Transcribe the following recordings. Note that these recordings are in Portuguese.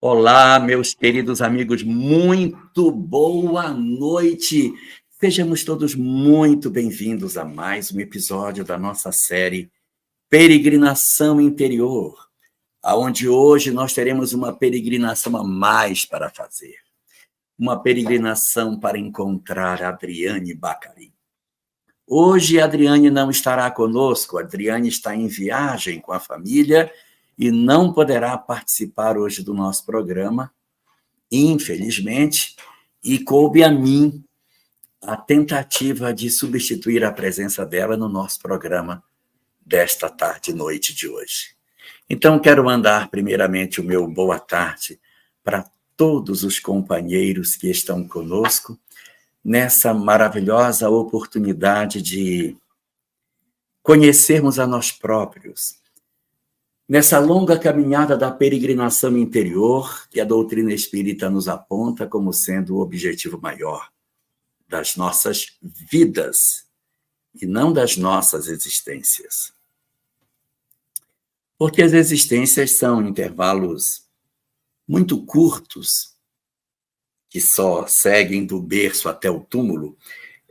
Olá, meus queridos amigos, muito boa noite. Sejamos todos muito bem-vindos a mais um episódio da nossa série Peregrinação Interior, aonde hoje nós teremos uma peregrinação a mais para fazer. Uma peregrinação para encontrar Adriane Baccarin. Hoje, a Adriane não estará conosco, a Adriane está em viagem com a família e não poderá participar hoje do nosso programa, infelizmente, e coube a mim a tentativa de substituir a presença dela no nosso programa desta tarde e noite de hoje. Então, quero mandar primeiramente o meu boa tarde para todos os companheiros que estão conosco nessa maravilhosa oportunidade de conhecermos a nós próprios, nessa longa caminhada da peregrinação interior que a doutrina espírita nos aponta como sendo o objetivo maior das nossas vidas e não das nossas existências. Porque as existências são intervalos muito curtos, que só seguem do berço até o túmulo,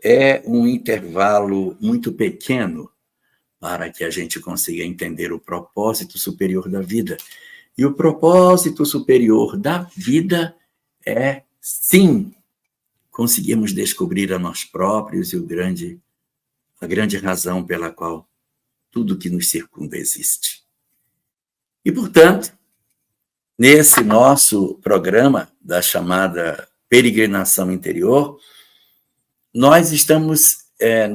é um intervalo muito pequeno para que a gente consiga entender o propósito superior da vida. E o propósito superior da vida é, sim, conseguirmos descobrir a nós próprios e a grande razão pela qual tudo que nos circunda existe. E, portanto, nesse nosso programa da chamada Peregrinação Interior, nós estamos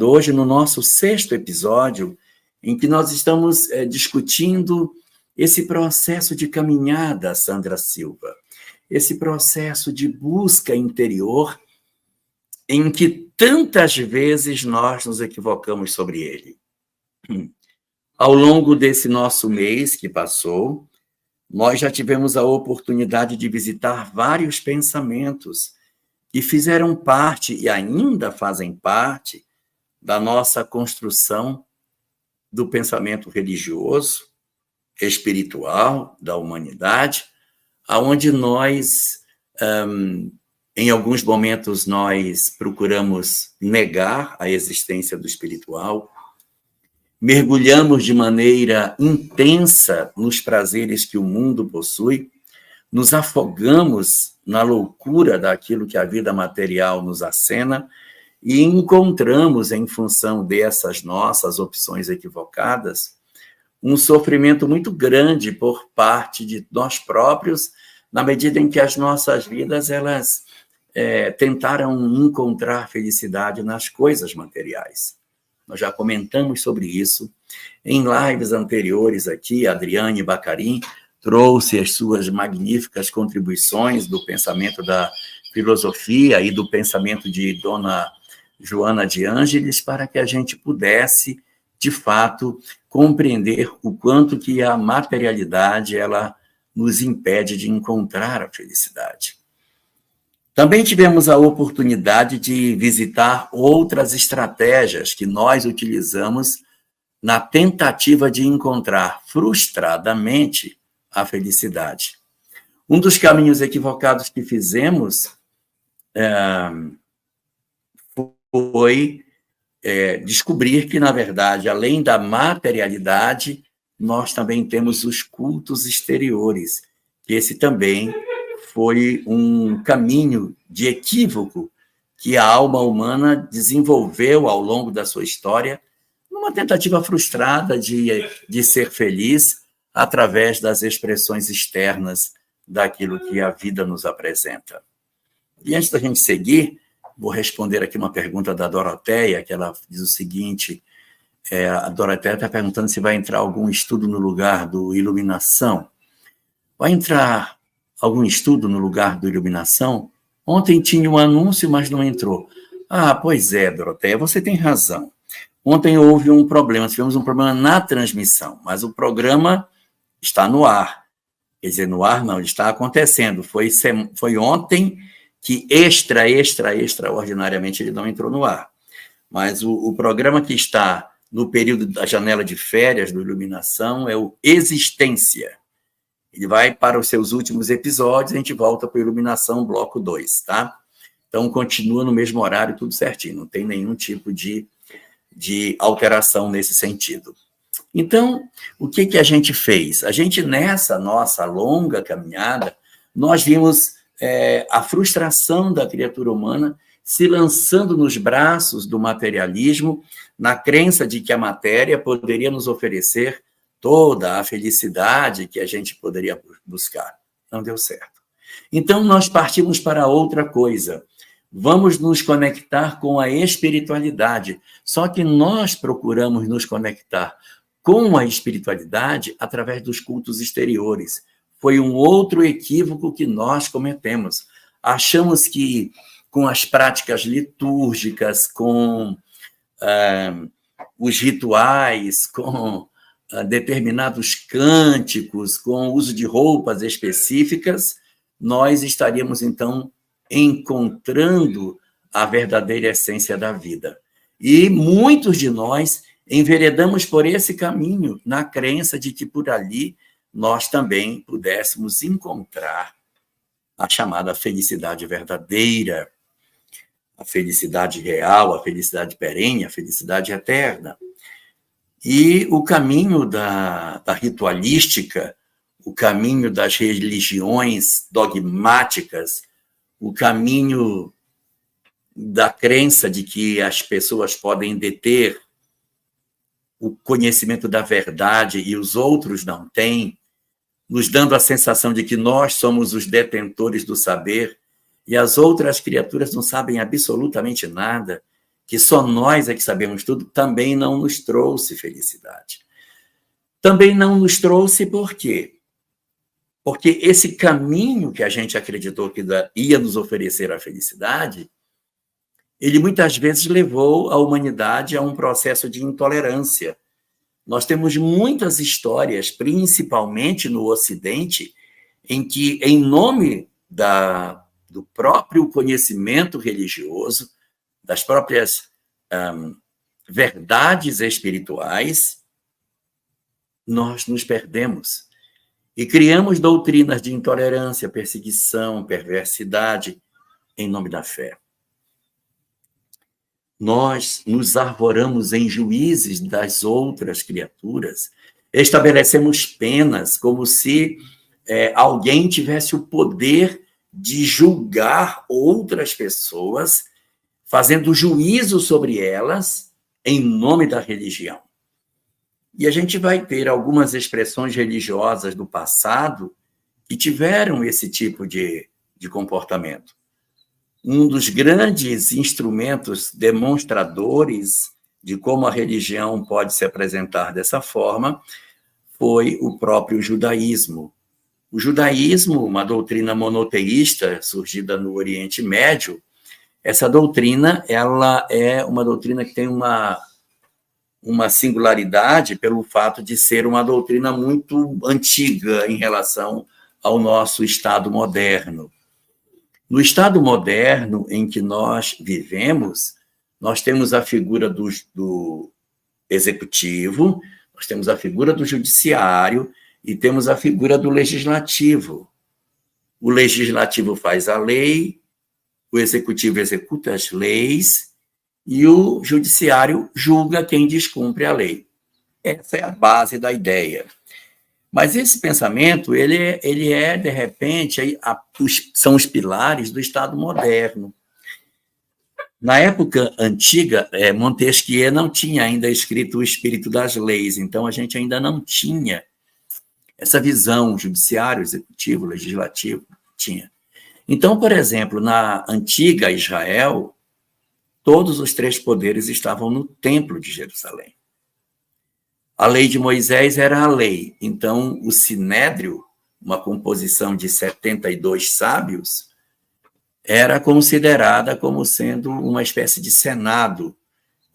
hoje no nosso 6º episódio, em que nós estamos discutindo esse processo de caminhada, Sandra Silva, esse processo de busca interior, em que tantas vezes nós nos equivocamos sobre ele. Ao longo desse nosso mês que passou, nós já tivemos a oportunidade de visitar vários pensamentos que fizeram parte e ainda fazem parte da nossa construção do pensamento religioso, espiritual, da humanidade, aonde nós, em alguns momentos, nós procuramos negar a existência do espiritual, mergulhamos de maneira intensa nos prazeres que o mundo possui, nos afogamos na loucura daquilo que a vida material nos acena e encontramos, em função dessas nossas opções equivocadas, um sofrimento muito grande por parte de nós próprios, na medida em que as nossas vidas elas tentaram encontrar felicidade nas coisas materiais. Nós já comentamos sobre isso em lives anteriores aqui. A Adriane Baccarin trouxe as suas magníficas contribuições do pensamento da filosofia e do pensamento de Dona Joana de Ângeles, para que a gente pudesse, de fato, compreender o quanto que a materialidade ela nos impede de encontrar a felicidade. Também tivemos a oportunidade de visitar outras estratégias que nós utilizamos na tentativa de encontrar frustradamente a felicidade. Um dos caminhos equivocados que fizemos foi descobrir que, na verdade, além da materialidade, nós também temos os cultos exteriores, que esse também foi um caminho de equívoco que a alma humana desenvolveu ao longo da sua história, numa tentativa frustrada de ser feliz através das expressões externas daquilo que a vida nos apresenta. E antes da gente seguir, vou responder aqui uma pergunta da Doroteia, que ela diz o seguinte: a Doroteia está perguntando se vai entrar algum estudo no lugar do Iluminação. Vai entrar algum estudo no lugar do Iluminação? Ontem tinha um anúncio, mas não entrou. Ah, pois é, Doroteia, você tem razão. Ontem houve um problema, tivemos um problema na transmissão, mas o programa está no ar. Quer dizer, no ar não, ele está acontecendo. Foi ontem que extraordinariamente ele não entrou no ar. Mas o programa que está no período da janela de férias do Iluminação é o Existência. Ele vai para os seus últimos episódios, a gente volta para a Iluminação Bloco 2, tá? Então, continua no mesmo horário, tudo certinho, não tem nenhum tipo de alteração nesse sentido. Então, o que a gente fez? A gente, nessa nossa longa caminhada, nós vimos a frustração da criatura humana se lançando nos braços do materialismo, na crença de que a matéria poderia nos oferecer toda a felicidade que a gente poderia buscar. Não deu certo. Então, nós partimos para outra coisa. Vamos nos conectar com a espiritualidade. Só que nós procuramos nos conectar com a espiritualidade através dos cultos exteriores. Foi um outro equívoco que nós cometemos. Achamos que com as práticas litúrgicas, com os rituais, com determinados cânticos, com o uso de roupas específicas, nós estaríamos, então, encontrando a verdadeira essência da vida. E muitos de nós enveredamos por esse caminho, na crença de que por ali nós também pudéssemos encontrar a chamada felicidade verdadeira, a felicidade real, a felicidade perene, a felicidade eterna. E o caminho da ritualística, o caminho das religiões dogmáticas, o caminho da crença de que as pessoas podem deter o conhecimento da verdade e os outros não têm, nos dando a sensação de que nós somos os detentores do saber e as outras criaturas não sabem absolutamente nada, que só nós é que sabemos tudo, também não nos trouxe felicidade. Também não nos trouxe por quê? Porque esse caminho que a gente acreditou que ia nos oferecer a felicidade, ele muitas vezes levou a humanidade a um processo de intolerância. Nós temos muitas histórias, principalmente no Ocidente, em que, em nome do próprio conhecimento religioso, das próprias verdades espirituais, nós nos perdemos e criamos doutrinas de intolerância, perseguição, perversidade, em nome da fé. Nós nos arvoramos em juízes das outras criaturas, estabelecemos penas como se alguém tivesse o poder de julgar outras pessoas, fazendo juízo sobre elas em nome da religião. E a gente vai ter algumas expressões religiosas do passado que tiveram esse tipo de comportamento. Um dos grandes instrumentos demonstradores de como a religião pode se apresentar dessa forma foi o próprio judaísmo. O judaísmo, uma doutrina monoteísta surgida no Oriente Médio, essa doutrina ela é uma doutrina que tem uma singularidade pelo fato de ser uma doutrina muito antiga em relação ao nosso Estado moderno. No Estado moderno em que nós vivemos, nós temos a figura do executivo, nós temos a figura do judiciário e temos a figura do legislativo. O legislativo faz a lei, o executivo executa as leis e o judiciário julga quem descumpre a lei. Essa é a base da ideia. Mas esse pensamento, ele é de repente, são os pilares do Estado moderno. Na época antiga, Montesquieu não tinha ainda escrito o Espírito das Leis, então a gente ainda não tinha essa visão, judiciário, executivo, legislativo, tinha. Então, por exemplo, na antiga Israel, todos os três poderes estavam no Templo de Jerusalém. A lei de Moisés era a lei, então o Sinédrio, uma composição de 72 sábios, era considerada como sendo uma espécie de senado,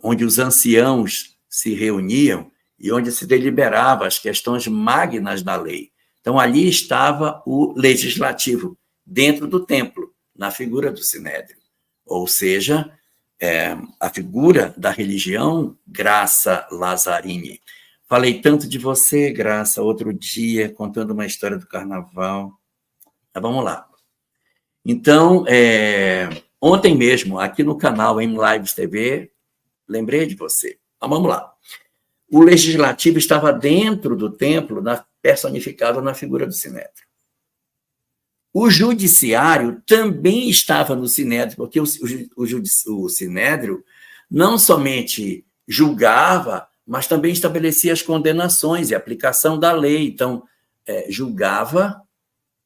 onde os anciãos se reuniam e onde se deliberava as questões magnas da lei. Então, ali estava o legislativo, dentro do templo, na figura do Sinédrio. Ou seja, a figura da religião Graça Lazzarini Falei tanto de você, Graça, outro dia, contando uma história do carnaval. Mas vamos lá. Então, ontem mesmo, aqui no canal M Lives TV, lembrei de você. Mas vamos lá. O legislativo estava dentro do templo, personificado na figura do Sinédrio. O judiciário também estava no Sinédrio, porque o Sinédrio não somente julgava, mas também estabelecia as condenações e aplicação da lei. Então, julgava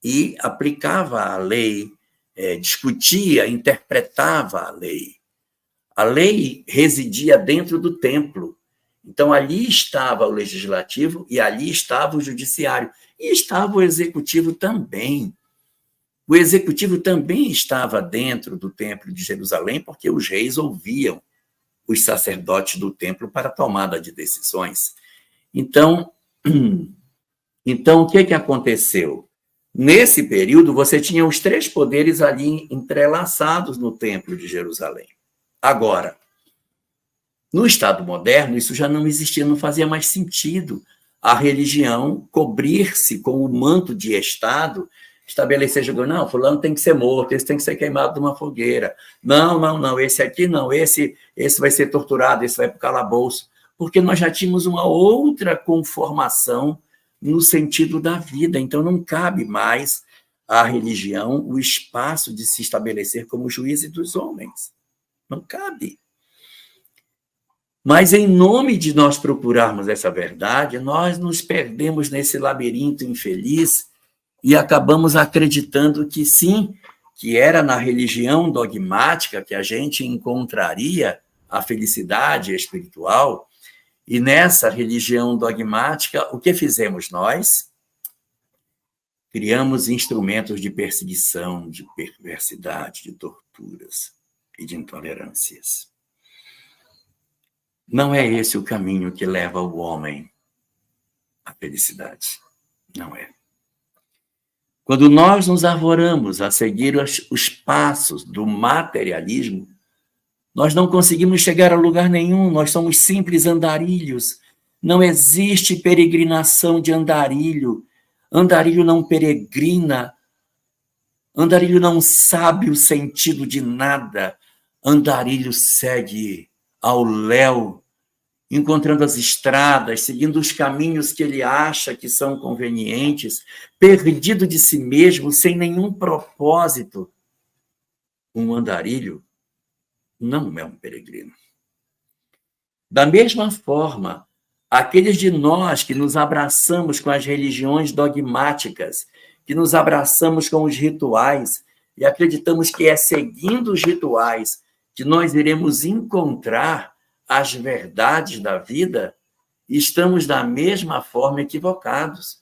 e aplicava a lei, discutia, interpretava a lei. A lei residia dentro do templo. Então, ali estava o legislativo e ali estava o judiciário. E estava o executivo também. O executivo também estava dentro do templo de Jerusalém, porque os reis ouviam os sacerdotes do templo para a tomada de decisões. Então, o que aconteceu? Nesse período, você tinha os três poderes ali entrelaçados no templo de Jerusalém. Agora, no Estado moderno, isso já não existia, não fazia mais sentido a religião cobrir-se com o manto de Estado, estabelecer, não, fulano tem que ser morto, esse tem que ser queimado numa fogueira. Não, esse aqui não, esse vai ser torturado, esse vai para o calabouço, porque nós já tínhamos uma outra conformação no sentido da vida, então não cabe mais à religião o espaço de se estabelecer como juíze dos homens. Não cabe. Mas, em nome de nós procurarmos essa verdade, nós nos perdemos nesse labirinto infeliz e acabamos acreditando que sim, que era na religião dogmática que a gente encontraria a felicidade espiritual, e nessa religião dogmática, o que fizemos nós? Criamos instrumentos de perseguição, de perversidade, de torturas e de intolerâncias. Não é esse o caminho que leva o homem à felicidade. Não é. Quando nós nos arvoramos a seguir os passos do materialismo, nós não conseguimos chegar a lugar nenhum, nós somos simples andarilhos. Não existe peregrinação de andarilho. Andarilho não peregrina. Andarilho não sabe o sentido de nada. Andarilho segue ao léu, encontrando as estradas, seguindo os caminhos que ele acha que são convenientes, perdido de si mesmo, sem nenhum propósito. Um andarilho não é um peregrino. Da mesma forma, aqueles de nós que nos abraçamos com as religiões dogmáticas, que nos abraçamos com os rituais e acreditamos que é seguindo os rituais que nós iremos encontrar as verdades da vida, estamos da mesma forma equivocados,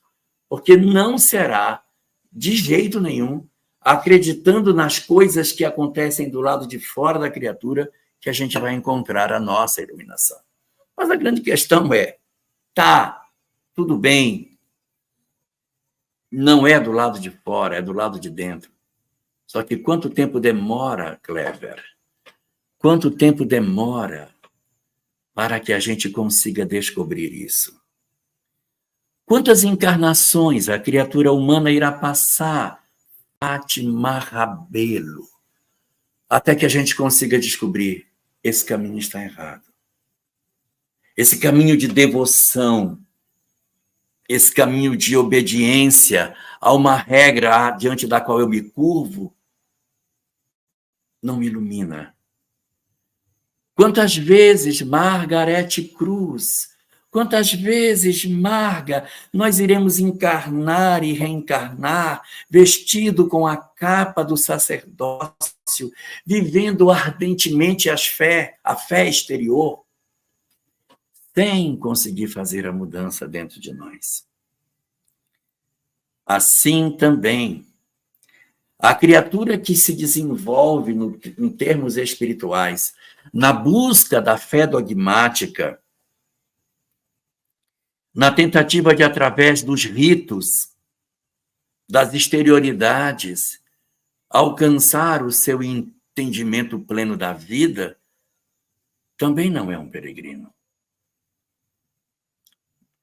porque não será, de jeito nenhum, acreditando nas coisas que acontecem do lado de fora da criatura, que a gente vai encontrar a nossa iluminação. Mas a grande questão é, tudo bem, não é do lado de fora, é do lado de dentro. Só que quanto tempo demora, Clever? Quanto tempo demora para que a gente consiga descobrir isso? Quantas encarnações a criatura humana irá passar, Fátima Rabelo, até que a gente consiga descobrir esse caminho está errado? Esse caminho de devoção, esse caminho de obediência a uma regra diante da qual eu me curvo, não me ilumina. Quantas vezes, Margarete Cruz, quantas vezes, Marga, nós iremos encarnar e reencarnar, vestido com a capa do sacerdócio, vivendo ardentemente a fé exterior, sem conseguir fazer a mudança dentro de nós. Assim também, a criatura que se desenvolve em termos espirituais, na busca da fé dogmática, na tentativa de, através dos ritos, das exterioridades, alcançar o seu entendimento pleno da vida, também não é um peregrino.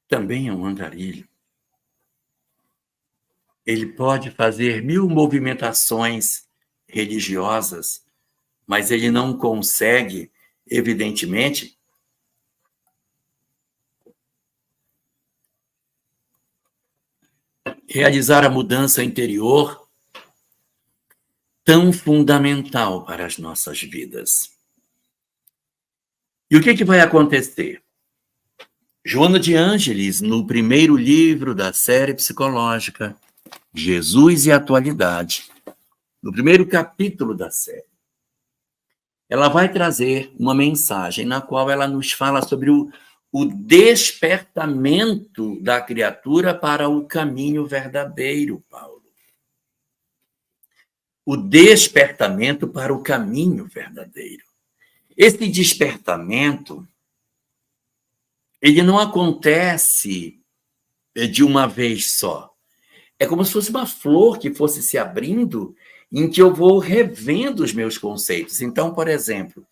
também é um andarilho. Ele pode fazer 1000 movimentações religiosas, mas ele não consegue, evidentemente, realizar a mudança interior tão fundamental para as nossas vidas. E o que vai acontecer? Joana de Ângeles, no primeiro livro da série psicológica, Jesus e a Atualidade, no primeiro capítulo da série, ela vai trazer uma mensagem na qual ela nos fala sobre o despertamento da criatura para o caminho verdadeiro, Paulo. O despertamento para o caminho verdadeiro. Esse despertamento, ele não acontece de uma vez só. É como se fosse uma flor que fosse se abrindo, em que eu vou revendo os meus conceitos. Então, por exemplo,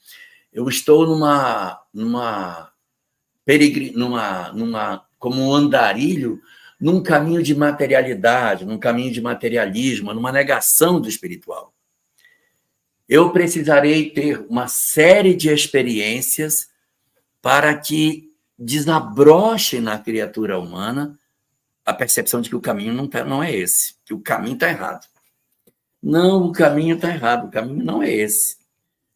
eu estou como um andarilho, num caminho de materialidade, num caminho de materialismo, numa negação do espiritual. Eu precisarei ter uma série de experiências para que desabroche na criatura humana a percepção de que o caminho não é esse, que o caminho está errado. Não, o caminho está errado, o caminho não é esse.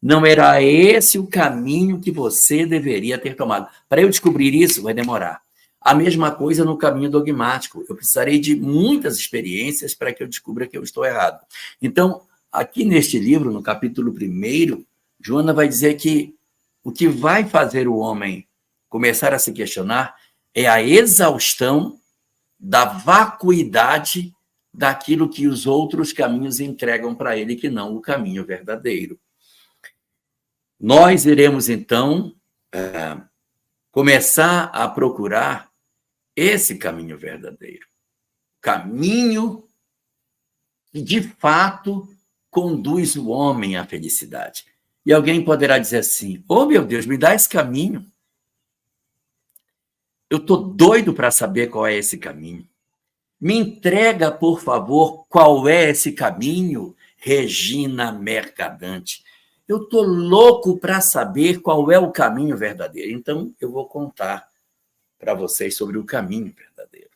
Não era esse o caminho que você deveria ter tomado. Para eu descobrir isso, vai demorar. A mesma coisa no caminho dogmático. Eu precisarei de muitas experiências para que eu descubra que eu estou errado. Então, aqui neste livro, no capítulo 1, Joana vai dizer que o que vai fazer o homem começar a se questionar é a exaustão da vacuidade daquilo que os outros caminhos entregam para ele, que não o caminho verdadeiro. Nós iremos, então, começar a procurar esse caminho verdadeiro. Caminho que, de fato, conduz o homem à felicidade. E alguém poderá dizer assim, meu Deus, me dá esse caminho. Eu estou doido para saber qual é esse caminho. Me entrega, por favor, qual é esse caminho, Regina Mercadante. Eu estou louco para saber qual é o caminho verdadeiro. Então, eu vou contar para vocês sobre o caminho verdadeiro.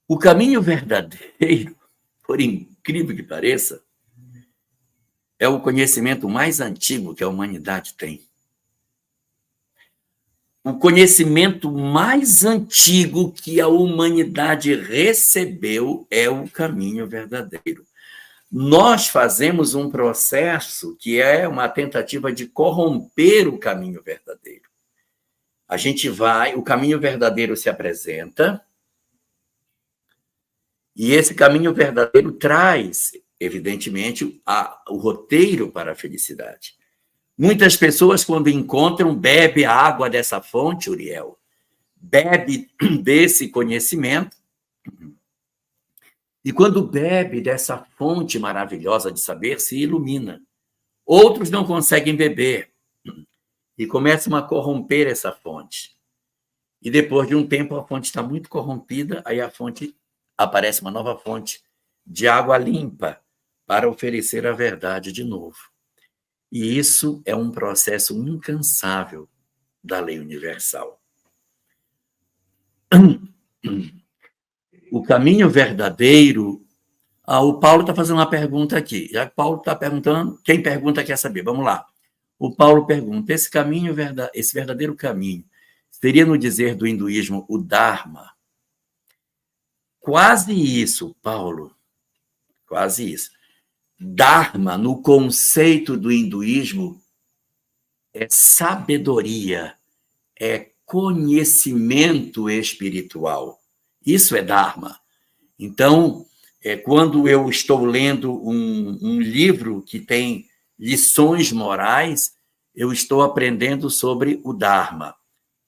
O caminho verdadeiro, por incrível que pareça, é o conhecimento mais antigo que a humanidade tem. O conhecimento mais antigo que a humanidade recebeu é o caminho verdadeiro. Nós fazemos um processo que é uma tentativa de corromper o caminho verdadeiro. O caminho verdadeiro se apresenta, e esse caminho verdadeiro traz, evidentemente, o roteiro para a felicidade. Muitas pessoas, quando encontram, bebem a água dessa fonte, Uriel, bebe desse conhecimento, e quando bebe dessa fonte maravilhosa de saber, se ilumina. Outros não conseguem beber e começam a corromper essa fonte. E depois de um tempo, a fonte está muito corrompida, aí aparece uma nova fonte de água limpa para oferecer a verdade de novo. E isso é um processo incansável da lei universal. O caminho verdadeiro... o Paulo está fazendo uma pergunta aqui. Já que o Paulo está perguntando, quem pergunta quer saber. Vamos lá. O Paulo pergunta, esse verdadeiro caminho, seria no dizer do hinduísmo o Dharma? Quase isso, Paulo. Quase isso. Dharma, no conceito do hinduísmo, é sabedoria, é conhecimento espiritual. Isso é Dharma. Então, quando eu estou lendo um livro que tem lições morais, eu estou aprendendo sobre o Dharma.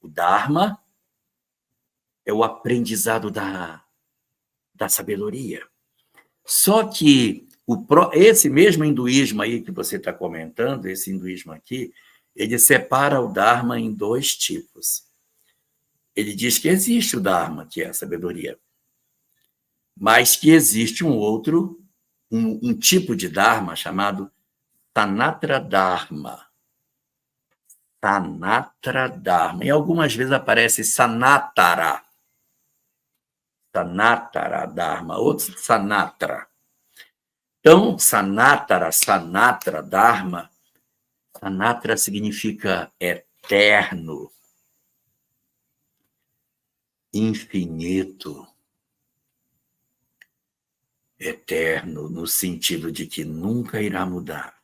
O Dharma é o aprendizado da sabedoria. Só que esse mesmo hinduísmo aí que você está comentando, esse hinduísmo aqui, ele separa o Dharma em 2 tipos. Ele diz que existe o Dharma, que é a sabedoria, mas que existe um outro, um tipo de Dharma chamado Sanatara Dharma. Sanatara Dharma. E algumas vezes aparece Sanatara. Sanatara Dharma, outro Sanatara. Então, Sanatara Dharma, Sanatara significa eterno, infinito, eterno, no sentido de que nunca irá mudar.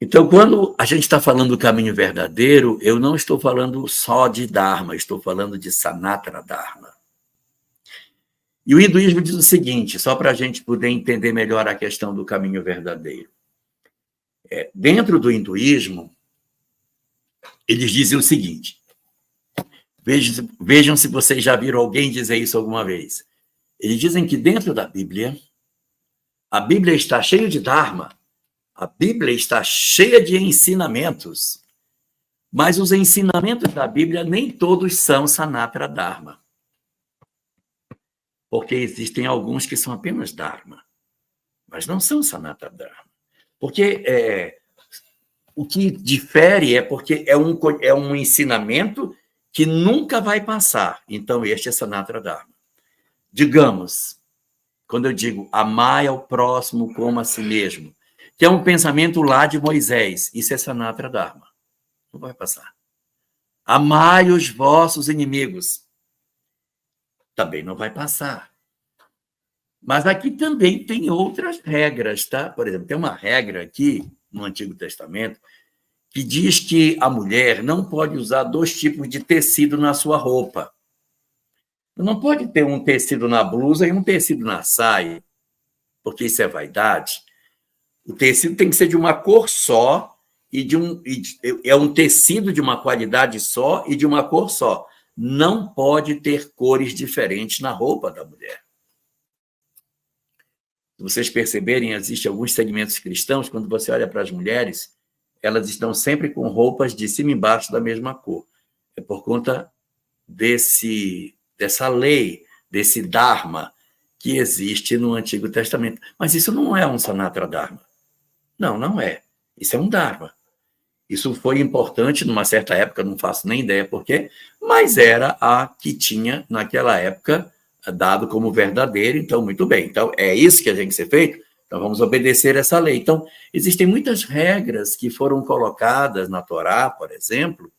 Então, quando a gente está falando do caminho verdadeiro, eu não estou falando só de Dharma, estou falando de Sanatara Dharma. E o hinduísmo diz o seguinte, só para a gente poder entender melhor a questão do caminho verdadeiro. Dentro do hinduísmo, eles dizem o seguinte, vejam se vocês já viram alguém dizer isso alguma vez. Eles dizem que dentro da Bíblia, a Bíblia está cheia de Dharma, a Bíblia está cheia de ensinamentos, mas os ensinamentos da Bíblia nem todos são Sanatara Dharma. Porque existem alguns que são apenas Dharma, mas não são Sanatara Dharma. Porque o que difere é porque é um ensinamento que nunca vai passar. Então, este é Sanatara Dharma. Digamos, quando eu digo amai ao próximo como a si mesmo, que é um pensamento lá de Moisés, isso é Sanatara Dharma. Não vai passar. Amai os vossos inimigos. Também não vai passar. Mas aqui também tem outras regras, tá? Por exemplo, tem uma regra aqui no Antigo Testamento que diz que a mulher não pode usar 2 tipos de tecido na sua roupa. Não pode ter um tecido na blusa e um tecido na saia, porque isso é vaidade. O tecido tem que ser de uma cor só é um tecido de uma qualidade só e de uma cor só. Não pode ter cores diferentes na roupa da mulher. Se vocês perceberem, existem alguns segmentos cristãos, quando você olha para as mulheres, elas estão sempre com roupas de cima e embaixo da mesma cor. É por conta dessa lei, desse Dharma que existe no Antigo Testamento. Mas isso não é um Sanatara Dharma. Não, não é. Isso é um Dharma. Isso foi importante numa certa época, não faço nem ideia por quê, mas era a que tinha, naquela época, dado como verdadeiro, então, muito bem. Então, é isso que tem que ser feito? Então, vamos obedecer essa lei. Então, existem muitas regras que foram colocadas na Torá, por exemplo,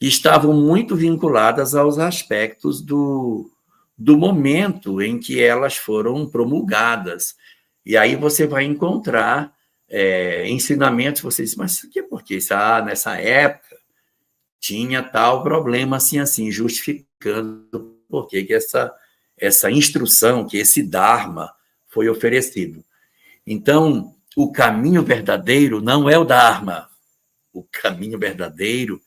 que estavam muito vinculadas aos aspectos do momento em que elas foram promulgadas. E aí você vai encontrar ensinamentos, você diz, mas isso aqui é porque nessa época tinha tal problema assim, justificando por que essa instrução, que esse Dharma foi oferecido. Então, o caminho verdadeiro não é o Dharma. O caminho verdadeiro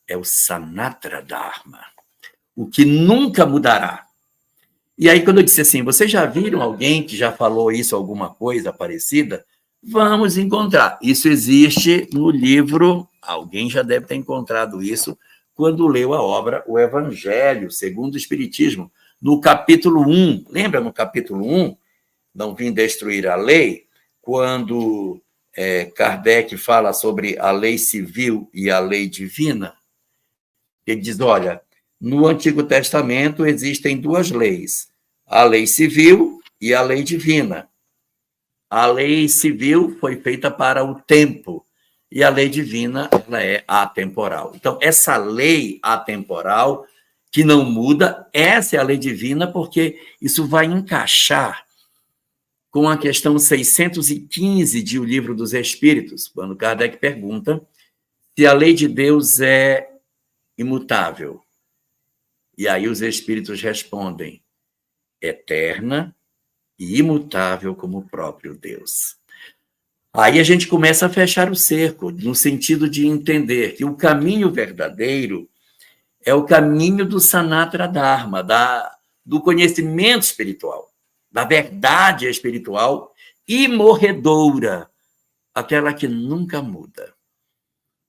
é o Sanatara Dharma, o que nunca mudará. E aí, quando eu disse assim, vocês já viram alguém que já falou isso, alguma coisa parecida? Vamos encontrar. Isso existe no livro, alguém já deve ter encontrado isso, quando leu a obra O Evangelho segundo o Espiritismo, no capítulo 1. Lembra no capítulo 1, Não Vim Destruir a Lei, quando Kardec fala sobre a lei civil e a lei divina? Ele diz, olha, no Antigo Testamento existem 2 leis, a lei civil e a lei divina. A lei civil foi feita para o tempo e a lei divina ela é atemporal. Então, essa lei atemporal, que não muda, essa é a lei divina, porque isso vai encaixar com a questão 615 de O Livro dos Espíritos, quando Kardec pergunta se a lei de Deus é imutável. E aí os espíritos respondem, eterna e imutável como o próprio Deus. Aí a gente começa a fechar o cerco, no sentido de entender que o caminho verdadeiro é o caminho do Sanatara Dharma, do conhecimento espiritual, da verdade espiritual imorredoura, aquela que nunca muda.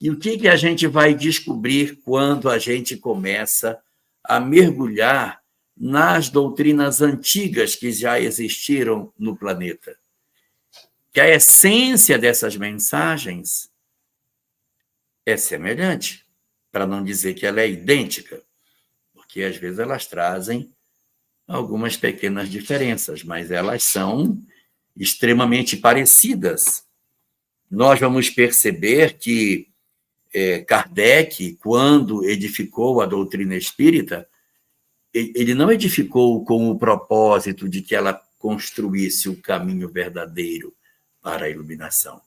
E o que a gente vai descobrir quando a gente começa a mergulhar nas doutrinas antigas que já existiram no planeta? Que a essência dessas mensagens é semelhante, para não dizer que ela é idêntica, porque às vezes elas trazem algumas pequenas diferenças, mas elas são extremamente parecidas. Nós vamos perceber que Kardec, quando edificou a doutrina espírita, ele não edificou com o propósito de que ela construísse o caminho verdadeiro para a iluminação.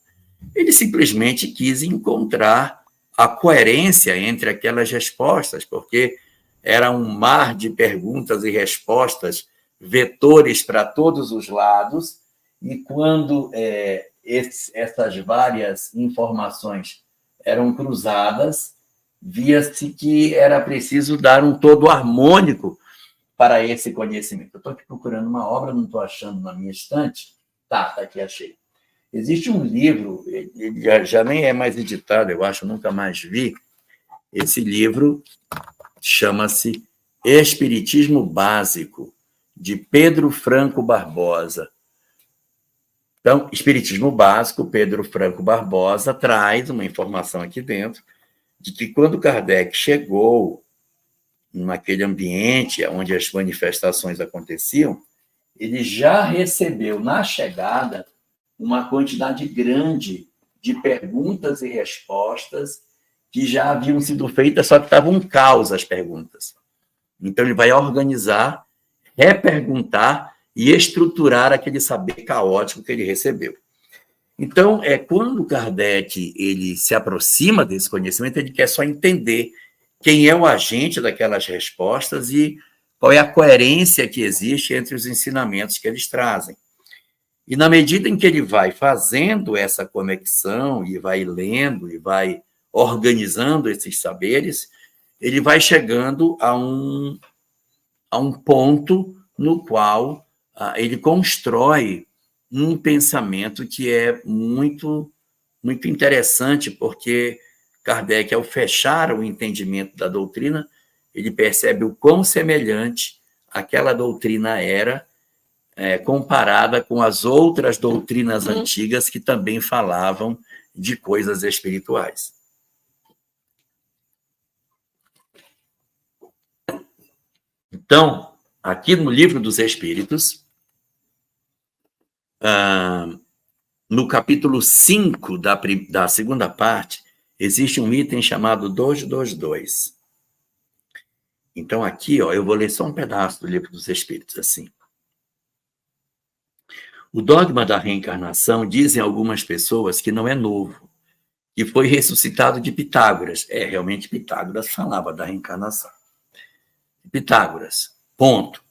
Ele simplesmente quis encontrar a coerência entre aquelas respostas, porque era um mar de perguntas e respostas, vetores para todos os lados, e quando essas várias informações eram cruzadas, via-se que era preciso dar um todo harmônico para esse conhecimento. Eu estou aqui procurando uma obra, não estou achando na minha estante. Tá aqui, achei. Existe um livro, ele já nem é mais editado, eu acho, nunca mais vi. Esse livro chama-se Espiritismo Básico, de Pedro Franco Barbosa. Então, Espiritismo Básico, Pedro Franco Barbosa, traz uma informação aqui dentro de que quando Kardec chegou naquele ambiente onde as manifestações aconteciam, ele já recebeu, na chegada, uma quantidade grande de perguntas e respostas que já haviam sido feitas, só que estavam um caos as perguntas. Então, ele vai organizar, reperguntar e estruturar aquele saber caótico que ele recebeu. Então, quando Kardec ele se aproxima desse conhecimento, ele quer só entender quem é o agente daquelas respostas e qual é a coerência que existe entre os ensinamentos que eles trazem. E na medida em que ele vai fazendo essa conexão e vai lendo e vai organizando esses saberes, ele vai chegando a um ponto no qual ele constrói um pensamento que é muito, muito interessante, porque Kardec, ao fechar o entendimento da doutrina, ele percebe o quão semelhante aquela doutrina era comparada com as outras doutrinas antigas que também falavam de coisas espirituais. Então, aqui no Livro dos Espíritos, no capítulo 5 da segunda parte, existe um item chamado 222. Então, aqui, eu vou ler só um pedaço do Livro dos Espíritos, assim. O dogma da reencarnação, dizem algumas pessoas que não é novo, que foi ressuscitado de Pitágoras. Realmente Pitágoras falava da reencarnação. Pitágoras, ponto.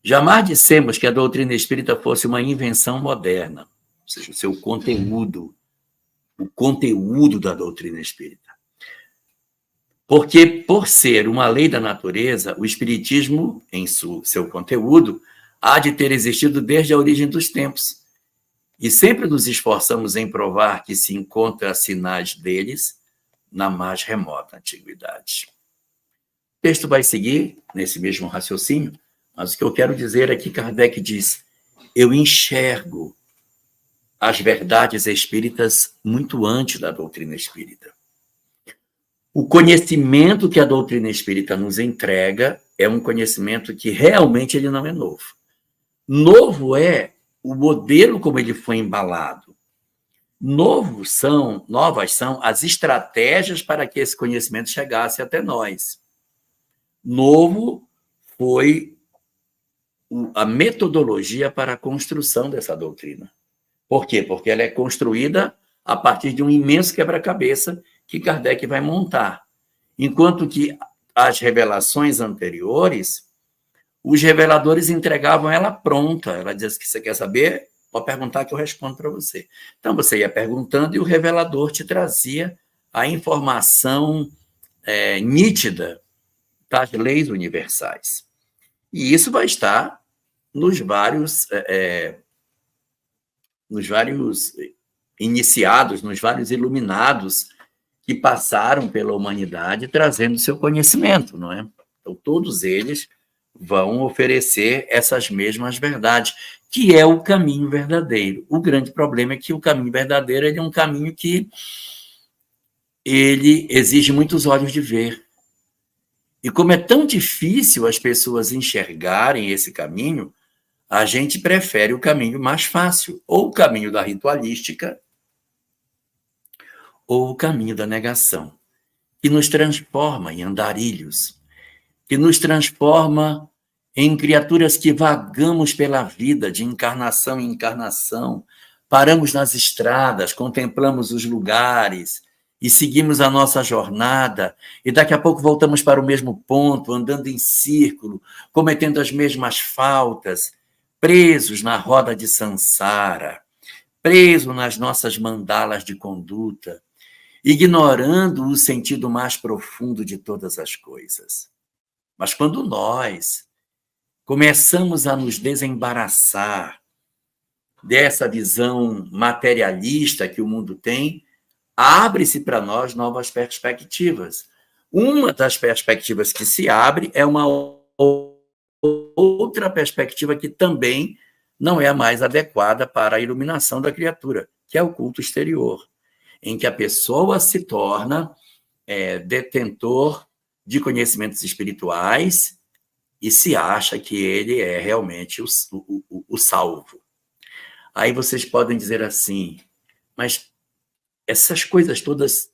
Jamais dissemos que a doutrina espírita fosse uma invenção moderna, ou seja, o seu conteúdo, o conteúdo da doutrina espírita. Porque, por ser uma lei da natureza, o espiritismo, em seu conteúdo, há de ter existido desde a origem dos tempos. E sempre nos esforçamos em provar que se encontra sinais deles na mais remota antiguidade. O texto vai seguir nesse mesmo raciocínio, mas o que eu quero dizer é que Kardec diz: eu enxergo as verdades espíritas muito antes da doutrina espírita. O conhecimento que a doutrina espírita nos entrega é um conhecimento que realmente ele não é novo. Novo é o modelo como ele foi embalado. Novas são as estratégias para que esse conhecimento chegasse até nós. Novo foi a metodologia para a construção dessa doutrina. Por quê? Porque ela é construída a partir de um imenso quebra-cabeça que Kardec vai montar. Enquanto que as revelações anteriores, os reveladores entregavam ela pronta. Ela dizia que você quer saber, pode perguntar que eu respondo para você. Então, você ia perguntando e o revelador te trazia a informação nítida das leis universais. E isso vai estar nos vários iniciados, nos vários iluminados que passaram pela humanidade trazendo seu conhecimento, não é? Então, todos eles vão oferecer essas mesmas verdades, que é o caminho verdadeiro. O grande problema é que o caminho verdadeiro é um caminho que ele exige muitos olhos de ver. E como é tão difícil as pessoas enxergarem esse caminho, a gente prefere o caminho mais fácil, ou o caminho da ritualística, ou o caminho da negação, que nos transforma em andarilhos, que nos transforma em criaturas que vagamos pela vida, de encarnação em encarnação, paramos nas estradas, contemplamos os lugares e seguimos a nossa jornada, e daqui a pouco voltamos para o mesmo ponto, andando em círculo, cometendo as mesmas faltas, presos na roda de Sansara, presos nas nossas mandalas de conduta, ignorando o sentido mais profundo de todas as coisas. Mas quando nós começamos a nos desembaraçar dessa visão materialista que o mundo tem, abre-se para nós novas perspectivas. Uma das perspectivas que se abre é uma outra perspectiva que também não é a mais adequada para a iluminação da criatura, que é o culto exterior, em que a pessoa se torna detentor de conhecimentos espirituais e se acha que ele é realmente o salvo. Aí vocês podem dizer assim, mas essas coisas todas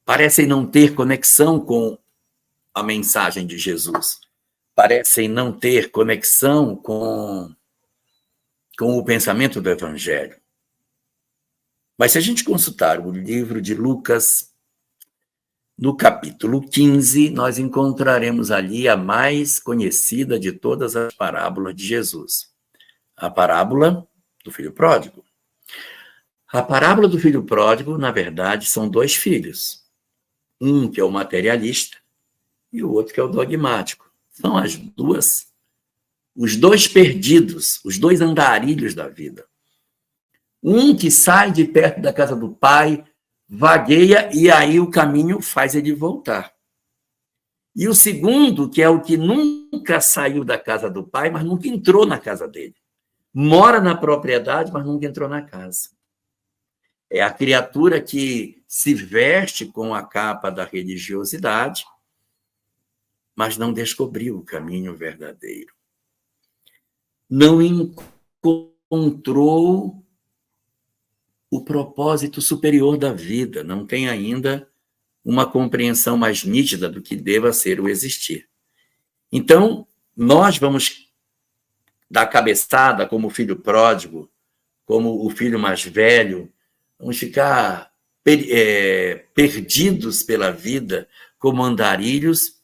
parecem não ter conexão com a mensagem de Jesus, parecem não ter conexão com o pensamento do Evangelho. Mas se a gente consultar o livro de Lucas, no capítulo 15, nós encontraremos ali a mais conhecida de todas as parábolas de Jesus, a parábola do filho pródigo. A parábola do filho pródigo, na verdade, são dois filhos. Um que é o materialista e o outro que é o dogmático. São os dois perdidos, os dois andarilhos da vida. Um que sai de perto da casa do pai, vagueia e aí o caminho faz ele voltar. E o segundo, que é o que nunca saiu da casa do pai, mas nunca entrou na casa dele. Mora na propriedade, mas nunca entrou na casa. É a criatura que se veste com a capa da religiosidade, mas não descobriu o caminho verdadeiro. Não encontrou o propósito superior da vida, não tem ainda uma compreensão mais nítida do que deva ser o existir. Então, nós vamos dar cabeçada como o filho pródigo, como o filho mais velho, vamos ficar perdidos pela vida como andarilhos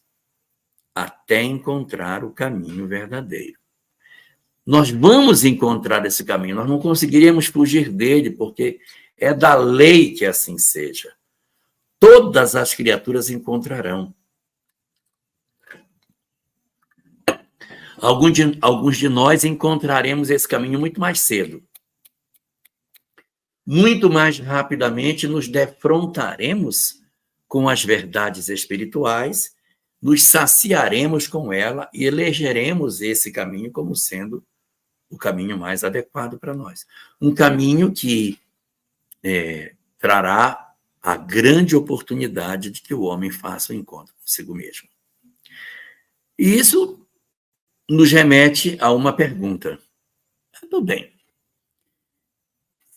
até encontrar o caminho verdadeiro. Nós vamos encontrar esse caminho, nós não conseguiremos fugir dele, porque é da lei que assim seja. Todas as criaturas encontrarão. Alguns de nós encontraremos esse caminho muito mais cedo. Muito mais rapidamente nos defrontaremos com as verdades espirituais, nos saciaremos com ela e elegeremos esse caminho como sendo o caminho mais adequado para nós. Um caminho que trará a grande oportunidade de que o homem faça o encontro consigo mesmo. E isso nos remete a uma pergunta. Tudo bem.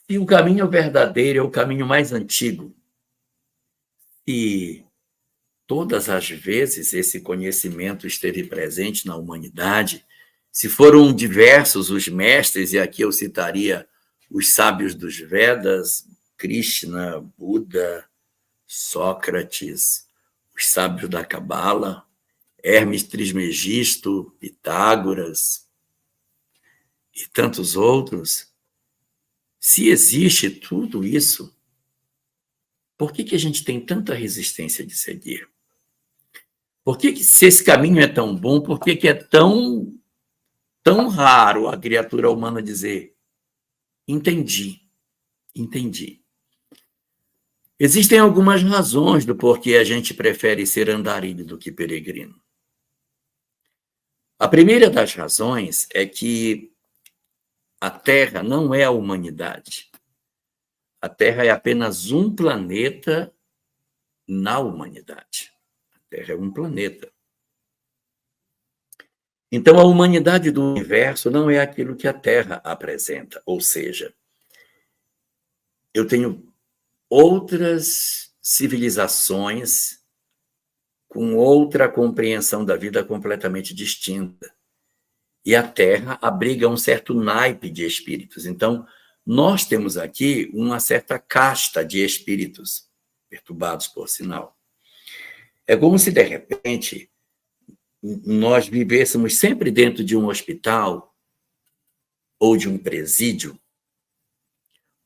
Se o caminho verdadeiro é o caminho mais antigo, e todas as vezes esse conhecimento esteve presente na humanidade, se foram diversos os mestres, e aqui eu citaria os sábios dos Vedas, Krishna, Buda, Sócrates, os sábios da Cabala, Hermes Trismegisto, Pitágoras e tantos outros, se existe tudo isso, por que a gente tem tanta resistência de seguir? Por que se esse caminho é tão bom, por que é tão raro a criatura humana dizer entendi. Existem algumas razões do porquê a gente prefere ser andarilho do que peregrino. A primeira das razões é que a Terra não é a humanidade. A Terra é apenas um planeta na humanidade. A Terra é um planeta. Então, a humanidade do universo não é aquilo que a Terra apresenta. Ou seja, eu tenho outras civilizações com outra compreensão da vida completamente distinta. E a Terra abriga um certo naipe de espíritos. Então, nós temos aqui uma certa casta de espíritos, perturbados por sinal. É como se, de repente, nós vivêssemos sempre dentro de um hospital, ou de um presídio,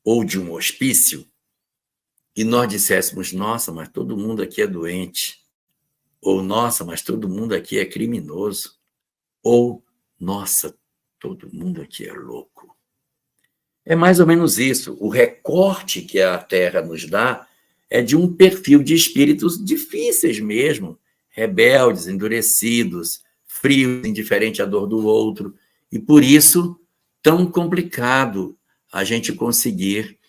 ou de um hospício, e nós disséssemos, nossa, mas todo mundo aqui é doente, ou nossa, mas todo mundo aqui é criminoso, ou nossa, todo mundo aqui é louco. É mais ou menos isso. O recorte que a Terra nos dá é de um perfil de espíritos difíceis mesmo, rebeldes, endurecidos, frios, indiferente à dor do outro, e por isso tão complicado a gente conseguir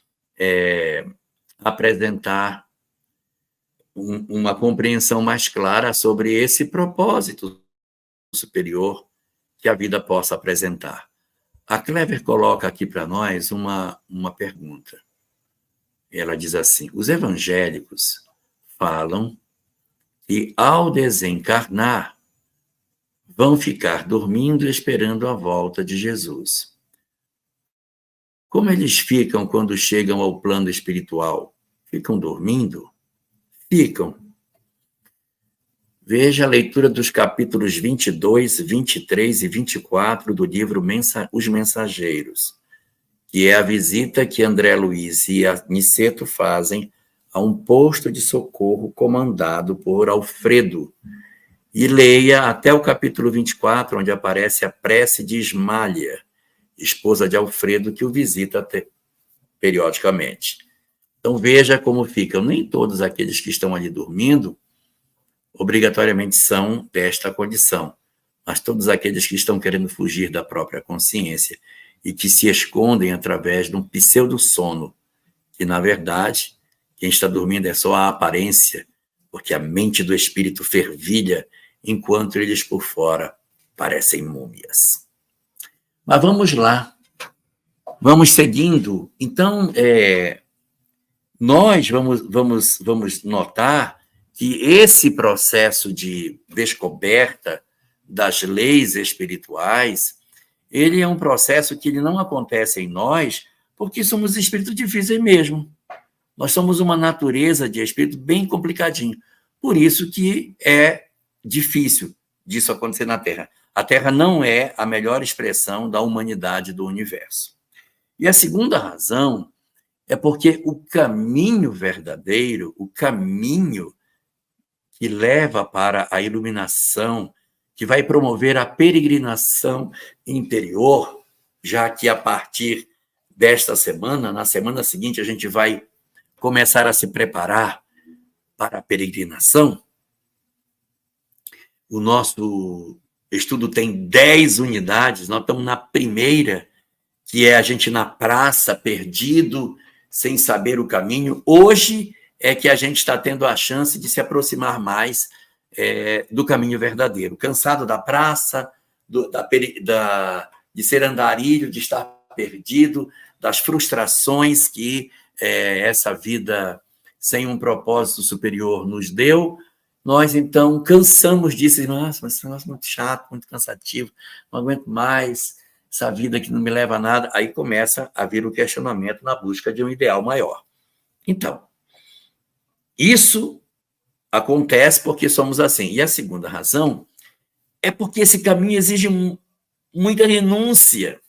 apresentar uma compreensão mais clara sobre esse propósito superior que a vida possa apresentar. A Clever coloca aqui para nós uma pergunta. Ela diz assim: os evangélicos falam que, ao desencarnar, vão ficar dormindo esperando a volta de Jesus. Como eles ficam quando chegam ao plano espiritual? Ficam dormindo? Ficam. Veja a leitura dos capítulos 22, 23 e 24 do livro Os Mensageiros, que é a visita que André Luiz e Aniceto fazem a um posto de socorro comandado por Alfredo. E leia até o capítulo 24, onde aparece a prece de Ismália, esposa de Alfredo, que o visita periodicamente. Então veja como ficam. Nem todos aqueles que estão ali dormindo obrigatoriamente são desta condição, mas todos aqueles que estão querendo fugir da própria consciência e que se escondem através de um pseudo-sono, que, na verdade, quem está dormindo é só a aparência, porque a mente do espírito fervilha, enquanto eles por fora parecem múmias. Mas vamos lá, vamos seguindo. Então, nós vamos notar que esse processo de descoberta das leis espirituais, ele é um processo que ele não acontece em nós porque somos espíritos difíceis mesmo. Nós somos uma natureza de espírito bem complicadinho. Por isso que é difícil disso acontecer na Terra. A Terra não é a melhor expressão da humanidade do universo. E a segunda razão é porque o caminho verdadeiro, o caminho que leva para a iluminação, que vai promover a peregrinação interior, já que a partir desta semana, na semana seguinte, a gente vai começar a se preparar para a peregrinação. O nosso estudo tem 10 unidades, nós estamos na primeira, que é a gente na praça, perdido, sem saber o caminho. Hoje é que a gente está tendo a chance de se aproximar mais do caminho verdadeiro. Cansado da praça, de ser andarilho, de estar perdido, das frustrações que essa vida sem um propósito superior nos deu, nós, então, cansamos disso. Nossa, mas isso é muito chato, muito cansativo, não aguento mais essa vida que não me leva a nada. Aí começa a vir o questionamento na busca de um ideal maior. Então, isso acontece porque somos assim. E a segunda razão é porque esse caminho exige muita renúncia.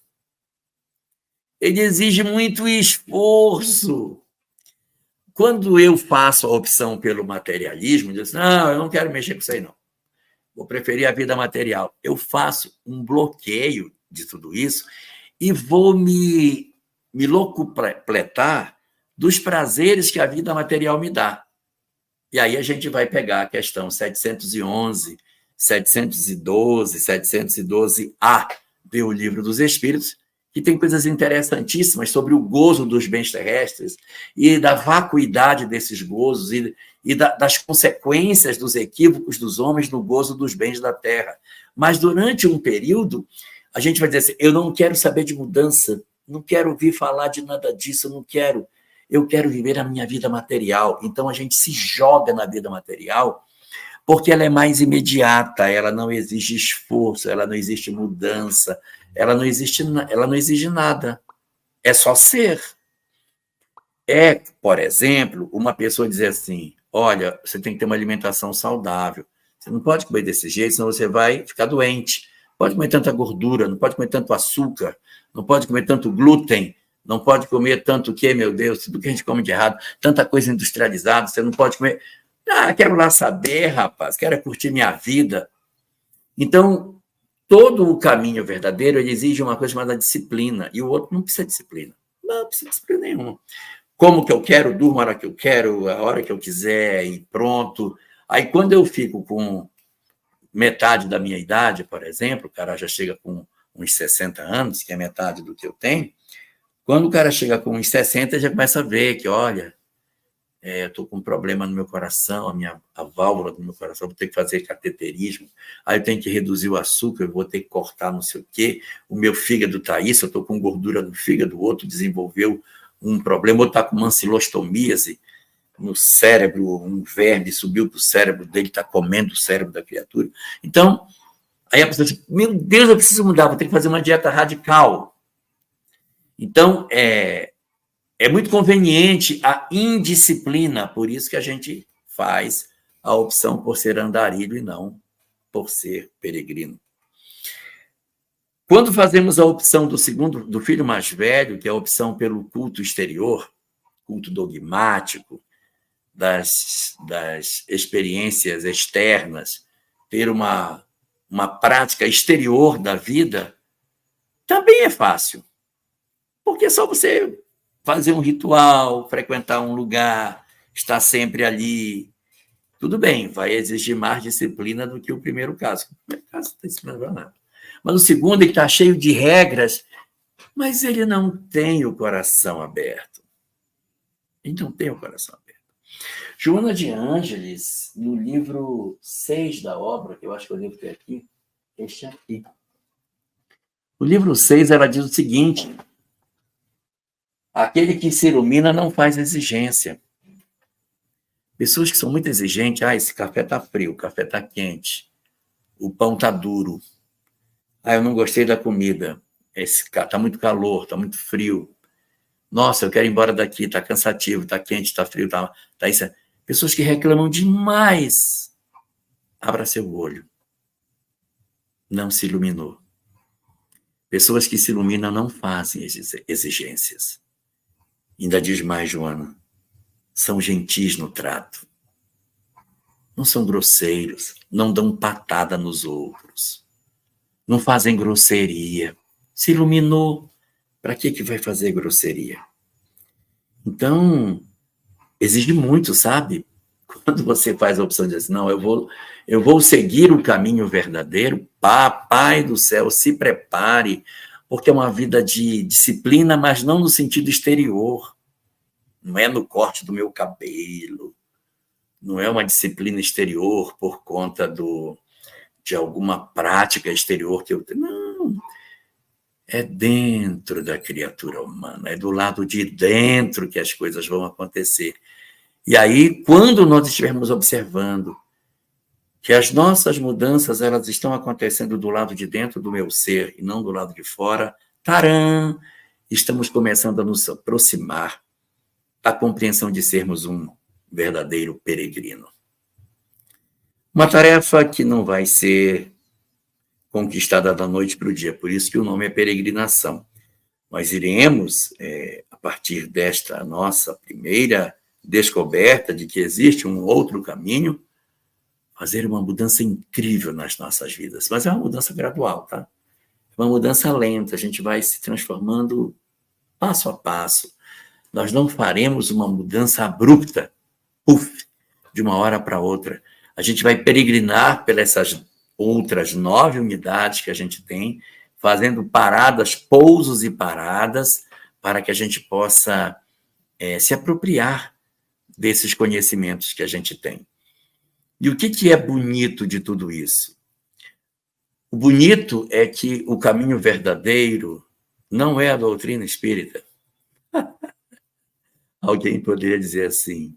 Ele exige muito esforço. Quando eu faço a opção pelo materialismo, eu digo, não, eu não quero mexer com isso aí, não. Vou preferir a vida material. Eu faço um bloqueio de tudo isso e vou me locupletar dos prazeres que a vida material me dá. E aí a gente vai pegar a questão 711, 712, 712A do Livro dos Espíritos, que tem coisas interessantíssimas sobre o gozo dos bens terrestres e da vacuidade desses gozos e das consequências dos equívocos dos homens no gozo dos bens da terra. Mas durante um período, a gente vai dizer assim, eu não quero saber de mudança, não quero ouvir falar de nada disso, eu quero viver a minha vida material. Então a gente se joga na vida material porque ela é mais imediata, ela não exige esforço, ela não existe mudança, ela não exige nada. É só ser. É, por exemplo, uma pessoa dizer assim, olha, você tem que ter uma alimentação saudável. Você não pode comer desse jeito, senão você vai ficar doente. Não pode comer tanta gordura, não pode comer tanto açúcar, não pode comer tanto glúten, não pode comer tanto o quê, meu Deus, tudo que a gente come de errado, tanta coisa industrializada, você não pode comer. Ah, quero lá saber, rapaz, quero curtir minha vida. Então, todo o caminho verdadeiro ele exige uma coisa chamada disciplina, e o outro não precisa de disciplina. Não precisa de disciplina nenhuma. Como que eu quero, durmo a hora que eu quero, a hora que eu quiser e pronto. Aí, quando eu fico com metade da minha idade, por exemplo, o cara já chega com uns 60 anos, que é metade do que eu tenho, quando o cara chega com uns 60, já começa a ver que, olha, eu estou com um problema no meu coração, a válvula do meu coração, vou ter que fazer cateterismo, aí eu tenho que reduzir o açúcar, eu vou ter que cortar não sei o quê, o meu fígado está isso, eu estou com gordura no fígado, o outro desenvolveu um problema, outro está com uma ancilostomíase no cérebro, um verme subiu para o cérebro dele, está comendo o cérebro da criatura. Então, aí a pessoa diz, meu Deus, eu preciso mudar, vou ter que fazer uma dieta radical. Então, é muito conveniente a indisciplina, por isso que a gente faz a opção por ser andarilho e não por ser peregrino. Quando fazemos a opção do filho mais velho, que é a opção pelo culto exterior, culto dogmático, das experiências externas, ter uma prática exterior da vida, também é fácil. Porque é só você fazer um ritual, frequentar um lugar, estar sempre ali. Tudo bem, vai exigir mais disciplina do que o primeiro caso. O primeiro caso não tem disciplina para nada. Mas o segundo, ele está cheio de regras, mas ele não tem o coração aberto. Ele não tem o coração aberto. Joana de Ângeles, no livro 6 da obra, que eu acho que eu devo ter aqui, este aqui. No livro 6, ela diz o seguinte: aquele que se ilumina não faz exigência. Pessoas que são muito exigentes, esse café está frio, o café está quente, o pão está duro, eu não gostei da comida, está muito calor, está muito frio, nossa, eu quero ir embora daqui, está cansativo, está quente, está frio, tá isso. Pessoas que reclamam demais, abra seu olho, não se iluminou. Pessoas que se iluminam não fazem exigências. Ainda diz mais, Joana, são gentis no trato. Não são grosseiros, não dão patada nos outros. Não fazem grosseria. Se iluminou, para que vai fazer grosseria? Então, exige muito, sabe? Quando você faz a opção de dizer assim, não, eu vou seguir o caminho verdadeiro, Pai do céu, se prepare, porque é uma vida de disciplina, mas não no sentido exterior. Não é no corte do meu cabelo, não é uma disciplina exterior por conta de alguma prática exterior que eu tenho. Não, é dentro da criatura humana, é do lado de dentro que as coisas vão acontecer. E aí, quando nós estivermos observando que as nossas mudanças elas estão acontecendo do lado de dentro do meu ser e não do lado de fora, taram, estamos começando a nos aproximar da compreensão de sermos um verdadeiro peregrino. Uma tarefa que não vai ser conquistada da noite para o dia, por isso que o nome é peregrinação. Nós iremos, a partir desta nossa primeira descoberta de que existe um outro caminho, fazer uma mudança incrível nas nossas vidas. Mas é uma mudança gradual, tá? É uma mudança lenta, a gente vai se transformando passo a passo. Nós não faremos uma mudança abrupta, puf, de uma hora para outra. A gente vai peregrinar pelas outras 9 unidades que a gente tem, fazendo paradas, pousos e paradas, para que a gente possa se apropriar desses conhecimentos que a gente tem. E o que é bonito de tudo isso? O bonito é que o caminho verdadeiro não é a doutrina espírita. Alguém poderia dizer assim: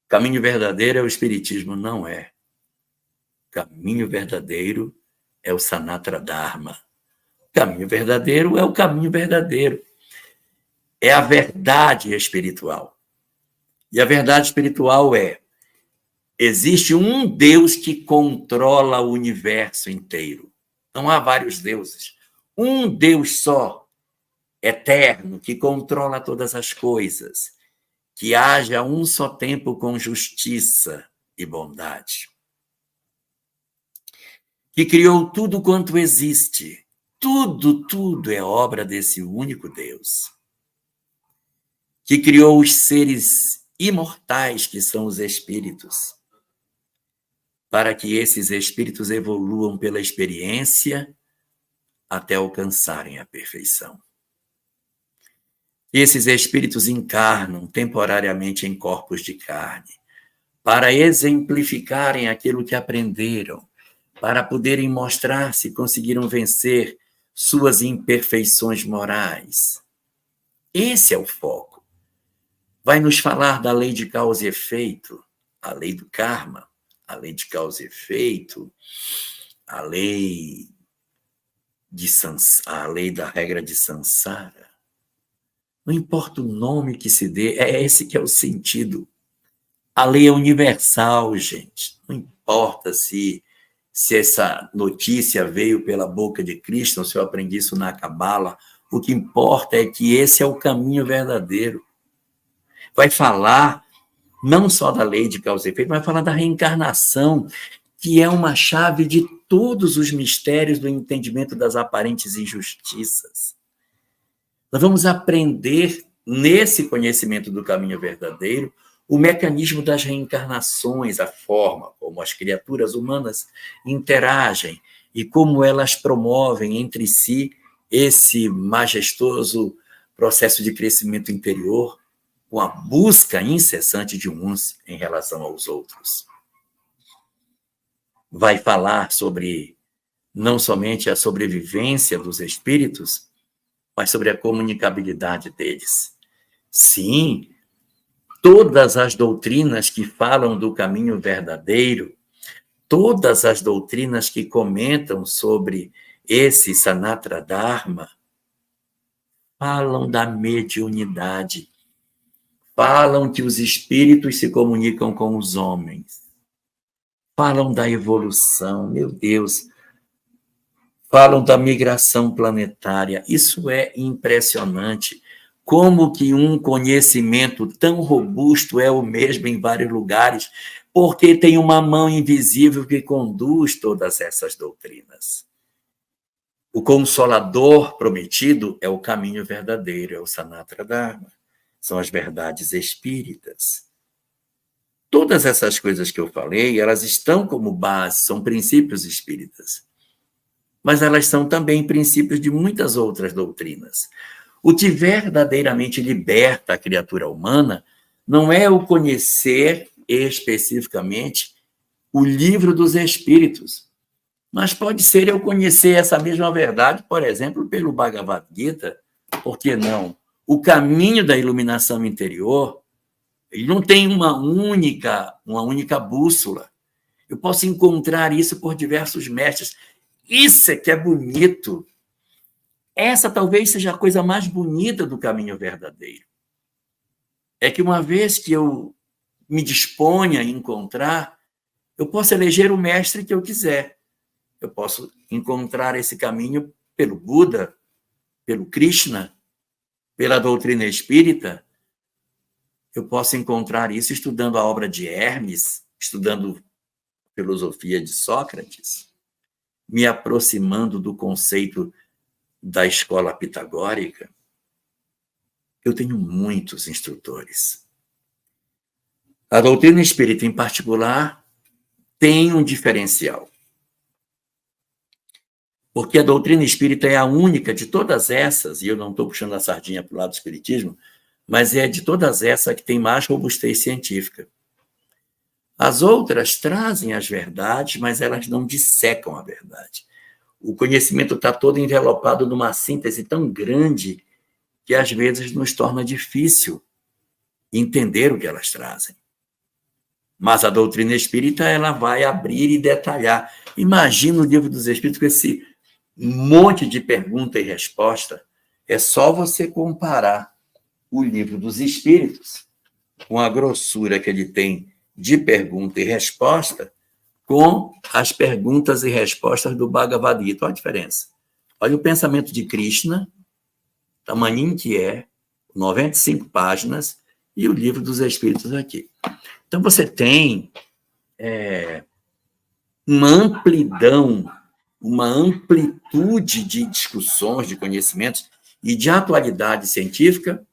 o caminho verdadeiro é o espiritismo. Não é. O caminho verdadeiro é o Sanatra Dharma. O caminho verdadeiro é o caminho verdadeiro. É a verdade espiritual. E a verdade espiritual existe um Deus que controla o universo inteiro. Não há vários deuses. Um Deus só, eterno, que controla todas as coisas, que age a um só tempo com justiça e bondade, que criou tudo quanto existe. Tudo é obra desse único Deus, que criou os seres imortais, que são os espíritos, para que esses espíritos evoluam pela experiência até alcançarem a perfeição. Esses espíritos encarnam temporariamente em corpos de carne, para exemplificarem aquilo que aprenderam, para poderem mostrar se conseguiram vencer suas imperfeições morais. Esse é o foco. Vai nos falar da lei de causa e efeito, a lei do karma, a lei de causa e efeito, a lei da regra de Sansara. Não importa o nome que se dê, é esse que é o sentido. A lei é universal, gente. Não importa se essa notícia veio pela boca de Cristo, ou se eu aprendi isso na Cabala. O que importa é que esse é o caminho verdadeiro. Vai falar não só da lei de causa e efeito, mas vai falar da reencarnação, que é uma chave de todos os mistérios do entendimento das aparentes injustiças. Nós vamos aprender, nesse conhecimento do caminho verdadeiro, o mecanismo das reencarnações, a forma como as criaturas humanas interagem e como elas promovem entre si esse majestoso processo de crescimento interior, com a busca incessante de uns em relação aos outros. Vai falar sobre não somente a sobrevivência dos espíritos, mas sobre a comunicabilidade deles. Sim, todas as doutrinas que falam do caminho verdadeiro, todas as doutrinas que comentam sobre esse Sanatra Dharma, falam da mediunidade, falam que os espíritos se comunicam com os homens, falam da evolução, meu Deus, falam da migração planetária. Isso é impressionante. Como que um conhecimento tão robusto é o mesmo em vários lugares, porque tem uma mão invisível que conduz todas essas doutrinas. O Consolador prometido é o caminho verdadeiro, é o Sanatra Dharma. São as verdades espíritas. Todas essas coisas que eu falei, elas estão como base, são princípios espíritas. Mas elas são também princípios de muitas outras doutrinas. O que verdadeiramente liberta a criatura humana não é o conhecer especificamente o livro dos espíritos, mas pode ser eu conhecer essa mesma verdade, por exemplo, pelo Bhagavad Gita, por que não? O caminho da iluminação interior, ele não tem uma única bússola. Eu posso encontrar isso por diversos mestres. Isso é que é bonito. Essa talvez seja a coisa mais bonita do caminho verdadeiro. É que uma vez que eu me disponha a encontrar, eu posso eleger o mestre que eu quiser. Eu posso encontrar esse caminho pelo Buda, pelo Krishna, pela doutrina espírita. Eu posso encontrar isso estudando a obra de Hermes, estudando a filosofia de Sócrates, me aproximando do conceito da escola pitagórica. eu tenho muitos instrutores. A doutrina espírita, em particular, tem um diferencial. Porque a doutrina espírita é a única de todas essas, e eu não estou puxando a sardinha para o lado do espiritismo, mas é de todas essas que tem mais robustez científica. As outras trazem as verdades, mas elas não dissecam a verdade. O conhecimento está todo envelopado numa síntese tão grande que às vezes nos torna difícil entender o que elas trazem. Mas a doutrina espírita, ela vai abrir e detalhar. Imagina o Livro dos Espíritos com esse monte de pergunta e resposta. É só você comparar o Livro dos Espíritos, com a grossura que ele tem de pergunta e resposta, com as perguntas e respostas do Bhagavad Gita. Olha a diferença. Olha o pensamento de Krishna, tamanhinho que é, 95 páginas, e o Livro dos Espíritos aqui. Então, você tem uma amplidão, uma amplitude de discussões, de conhecimentos e de atualidade científica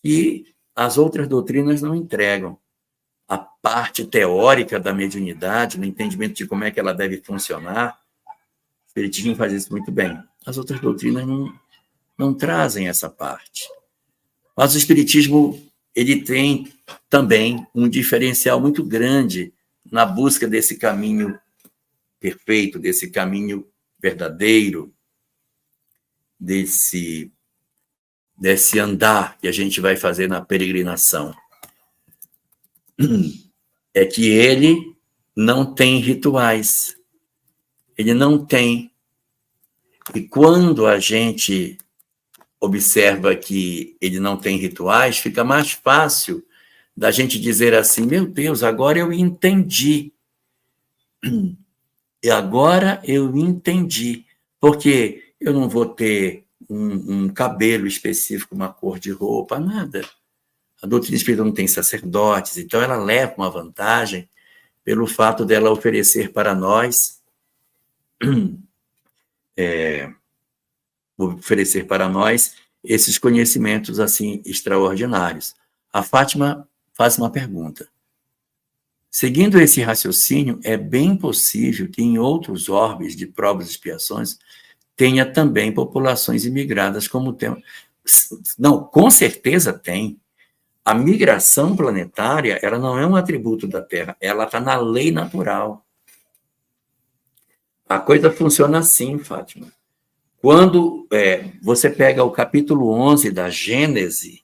que as outras doutrinas não entregam. A parte teórica da mediunidade, no entendimento de como é que ela deve funcionar, o espiritismo faz isso muito bem. As outras doutrinas não trazem essa parte. Mas o espiritismo, ele tem também um diferencial muito grande na busca desse caminho perfeito, desse caminho verdadeiro, desse andar que a gente vai fazer na peregrinação. É que ele não tem rituais. Ele não tem. E quando a gente observa que ele não tem rituais, fica mais fácil da gente dizer assim, meu Deus, agora eu entendi. E agora eu entendi. Porque eu não vou ter um cabelo específico, uma cor de roupa, nada. A doutrina espírita não tem sacerdotes, então ela leva uma vantagem pelo fato dela oferecer para nós esses conhecimentos assim extraordinários. A Fátima faz uma pergunta. Seguindo esse raciocínio, é bem possível que em outros orbes de provas e expiações tenha também populações imigradas como tema. Não, com certeza tem. A migração planetária, ela não é um atributo da Terra, ela está na lei natural. A coisa funciona assim, Fátima. Quando você pega o capítulo 11 da Gênese,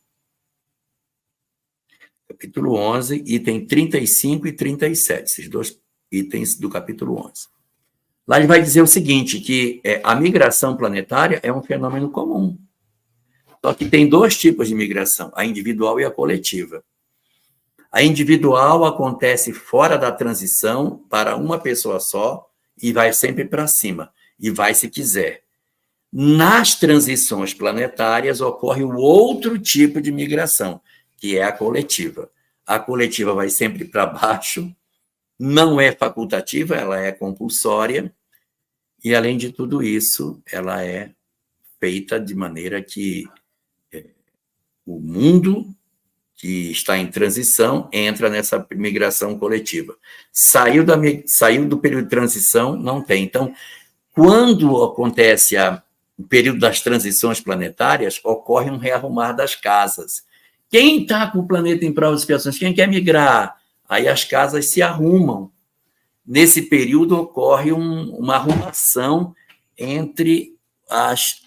capítulo 11, item 35 e 37, esses dois itens do capítulo 11. Lá ele vai dizer o seguinte, que a migração planetária é um fenômeno comum. Só que tem dois tipos de migração, a individual e a coletiva. A individual acontece fora da transição para uma pessoa só e vai sempre para cima, e vai se quiser. Nas transições planetárias ocorre o outro tipo de migração, que é a coletiva. A coletiva vai sempre para baixo, não é facultativa, ela é compulsória, e além de tudo isso, ela é feita de maneira que o mundo que está em transição entra nessa migração coletiva. Saiu do período de transição, não tem. Então, quando acontece o período das transições planetárias, ocorre um rearrumar das casas. Quem está com o planeta em provas e expiações? Quem quer migrar? Aí as casas se arrumam. Nesse período ocorre uma arrumação entre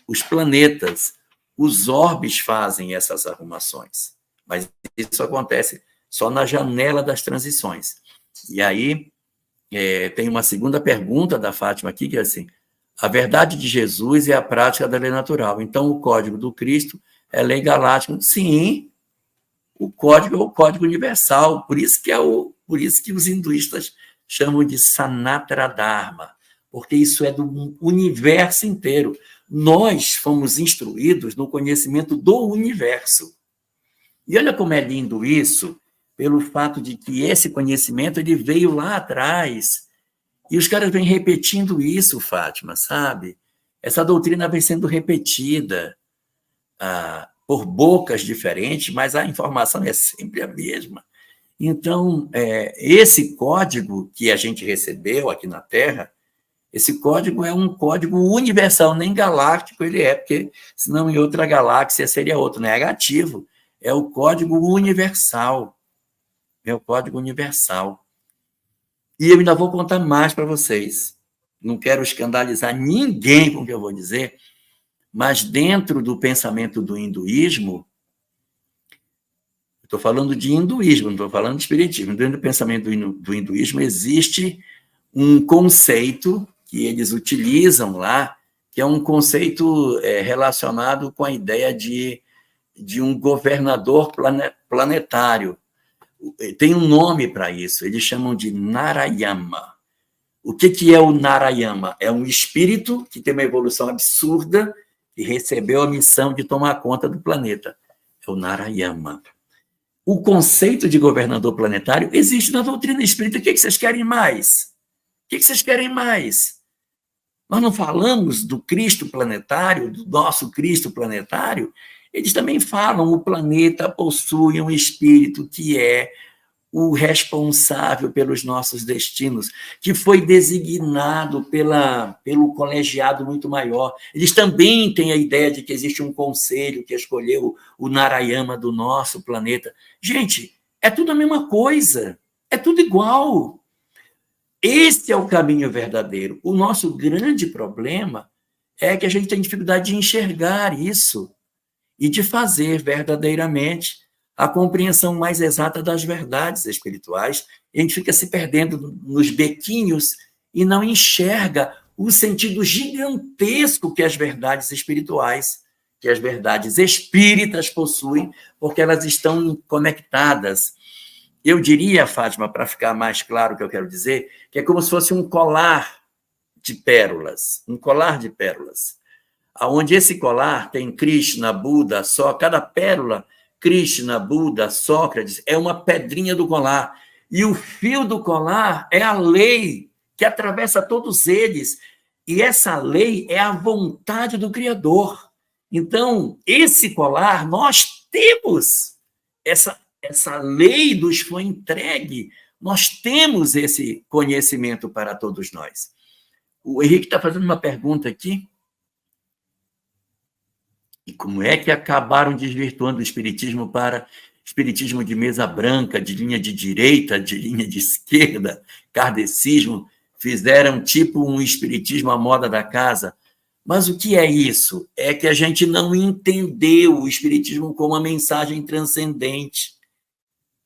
os planetas. Os orbes fazem essas arrumações, mas isso acontece só na janela das transições. E aí tem uma segunda pergunta da Fátima aqui, que é assim, a verdade de Jesus é a prática da lei natural, então o código do Cristo é lei galáctica. Sim, o código é o código universal, por isso que os hinduístas chamam de Sanatana Dharma, porque isso é do universo inteiro. Nós fomos instruídos no conhecimento do universo. E olha como é lindo isso, pelo fato de que esse conhecimento ele veio lá atrás. E os caras vêm repetindo isso, Fátima, sabe? Essa doutrina vem sendo repetida. por bocas diferentes, mas a informação é sempre a mesma. Então, esse código que a gente recebeu aqui na Terra, esse código é um código universal, nem galáctico ele é, porque senão em outra galáxia seria outro, negativo. É o código universal. É o código universal. E eu ainda vou contar mais para vocês. Não quero escandalizar ninguém com o que eu vou dizer, mas dentro do pensamento do hinduísmo, estou falando de hinduísmo, não estou falando de espiritismo, dentro do pensamento do hinduísmo existe um conceito que eles utilizam lá, que é um conceito relacionado com a ideia de um governador planetário. Tem um nome para isso, eles chamam de Narayama. O que é o Narayama? É um espírito que tem uma evolução absurda e recebeu a missão de tomar conta do planeta. É o Narayama. O conceito de governador planetário existe na doutrina espírita. O que vocês querem mais? O que vocês querem mais? Nós não falamos do Cristo planetário, do nosso Cristo planetário? Eles também falam, o planeta possui um espírito que é o responsável pelos nossos destinos, que foi designado pelo colegiado muito maior. Eles também têm a ideia de que existe um conselho que escolheu o Narayama do nosso planeta. Gente, é tudo a mesma coisa, é tudo igual. Esse é o caminho verdadeiro. O nosso grande problema é que a gente tem dificuldade de enxergar isso e de fazer verdadeiramente a compreensão mais exata das verdades espirituais. E a gente fica se perdendo nos bequinhos e não enxerga o sentido gigantesco que as verdades espirituais, que as verdades espíritas possuem, porque elas estão conectadas. Eu diria, Fátima, para ficar mais claro o que eu quero dizer, que é como se fosse um colar de pérolas, onde esse colar tem Krishna, Buda, cada pérola, Krishna, Buda, Sócrates, é uma pedrinha do colar. E o fio do colar é a lei que atravessa todos eles. E essa lei é a vontade do Criador. Então, esse colar, nós temos essa lei nos foi entregue, nós temos esse conhecimento para todos nós. O Henrique está fazendo uma pergunta aqui. E como é que acabaram desvirtuando o espiritismo para espiritismo de mesa branca, de linha de direita, de linha de esquerda, kardecismo, fizeram tipo um espiritismo à moda da casa? Mas o que é isso? É que a gente não entendeu o espiritismo como uma mensagem transcendente.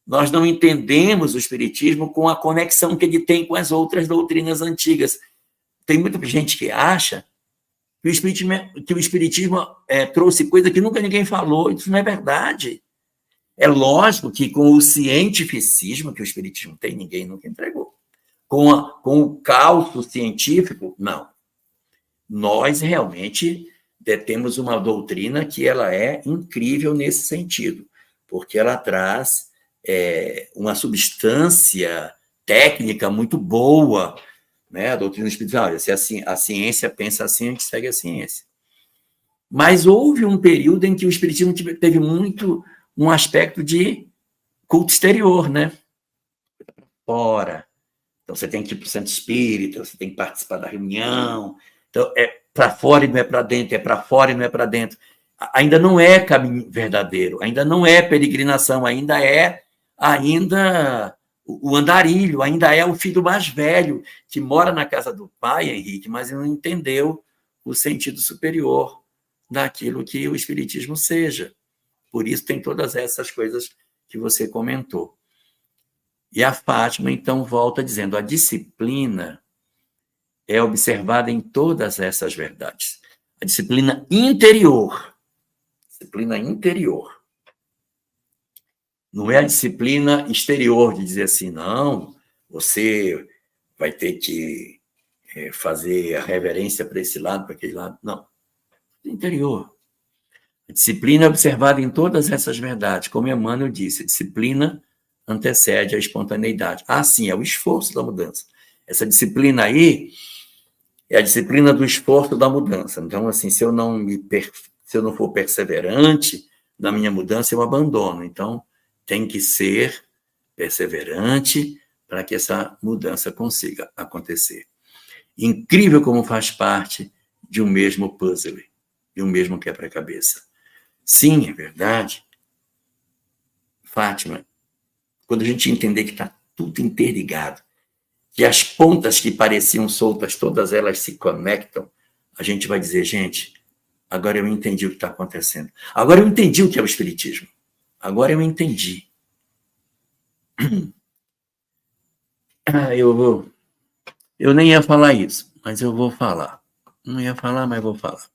Nós não entendemos o espiritismo com a conexão que ele tem com as outras doutrinas antigas. Tem muita gente que acha que o espiritismo trouxe coisa que nunca ninguém falou. Isso não é verdade. É lógico que com o cientificismo que o espiritismo tem, ninguém nunca entregou. Com o cálculo científico, não. Nós realmente temos uma doutrina que ela é incrível nesse sentido, porque ela traz uma substância técnica muito boa, né? A doutrina espiritual, se a ciência pensa assim, a gente segue a ciência. Mas houve um período em que o espiritismo teve muito um aspecto de culto exterior, né? Fora. Então, você tem que ir para o centro espírita, você tem que participar da reunião. Então, é para fora e não é para dentro, é para fora e não é para dentro. Ainda não é caminho verdadeiro, ainda não é peregrinação, ainda o andarilho, ainda é o filho mais velho, que mora na casa do pai, Henrique, mas não entendeu o sentido superior daquilo que o espiritismo seja. Por isso tem todas essas coisas que você comentou. E a Fátima, então, volta dizendo, a disciplina é observada em todas essas verdades. A disciplina interior. Disciplina interior. Não é a disciplina exterior de dizer assim, não, você vai ter que fazer a reverência para esse lado, para aquele lado. Não. Interior. A disciplina é observada em todas essas verdades. Como Emmanuel disse, a disciplina antecede a espontaneidade. Sim, é o esforço da mudança. Essa disciplina aí é a disciplina do esforço da mudança. Então, assim, se eu não for perseverante da minha mudança, eu abandono. Então, tem que ser perseverante para que essa mudança consiga acontecer. Incrível como faz parte de um mesmo puzzle, de um mesmo quebra-cabeça. Sim, é verdade. Fátima, quando a gente entender que está tudo interligado, que as pontas que pareciam soltas, todas elas se conectam, a gente vai dizer, gente, agora eu entendi o que está acontecendo. Agora eu entendi o que é o Espiritismo. Agora eu entendi. Eu nem ia falar isso, mas eu vou falar. Não ia falar, mas vou falar.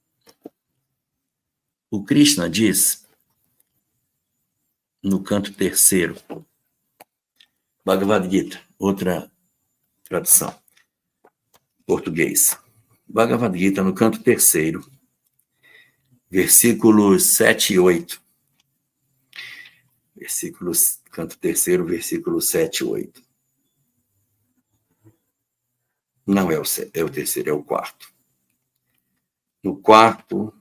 O Krishna diz, no canto 3º, Bhagavad Gita, outra tradução, português. Bhagavad Gita, no canto 3º, versículos 7 e 8. Canto 3º, versículos 7 e 8. Não é o 3º, é o 4º. No 4º,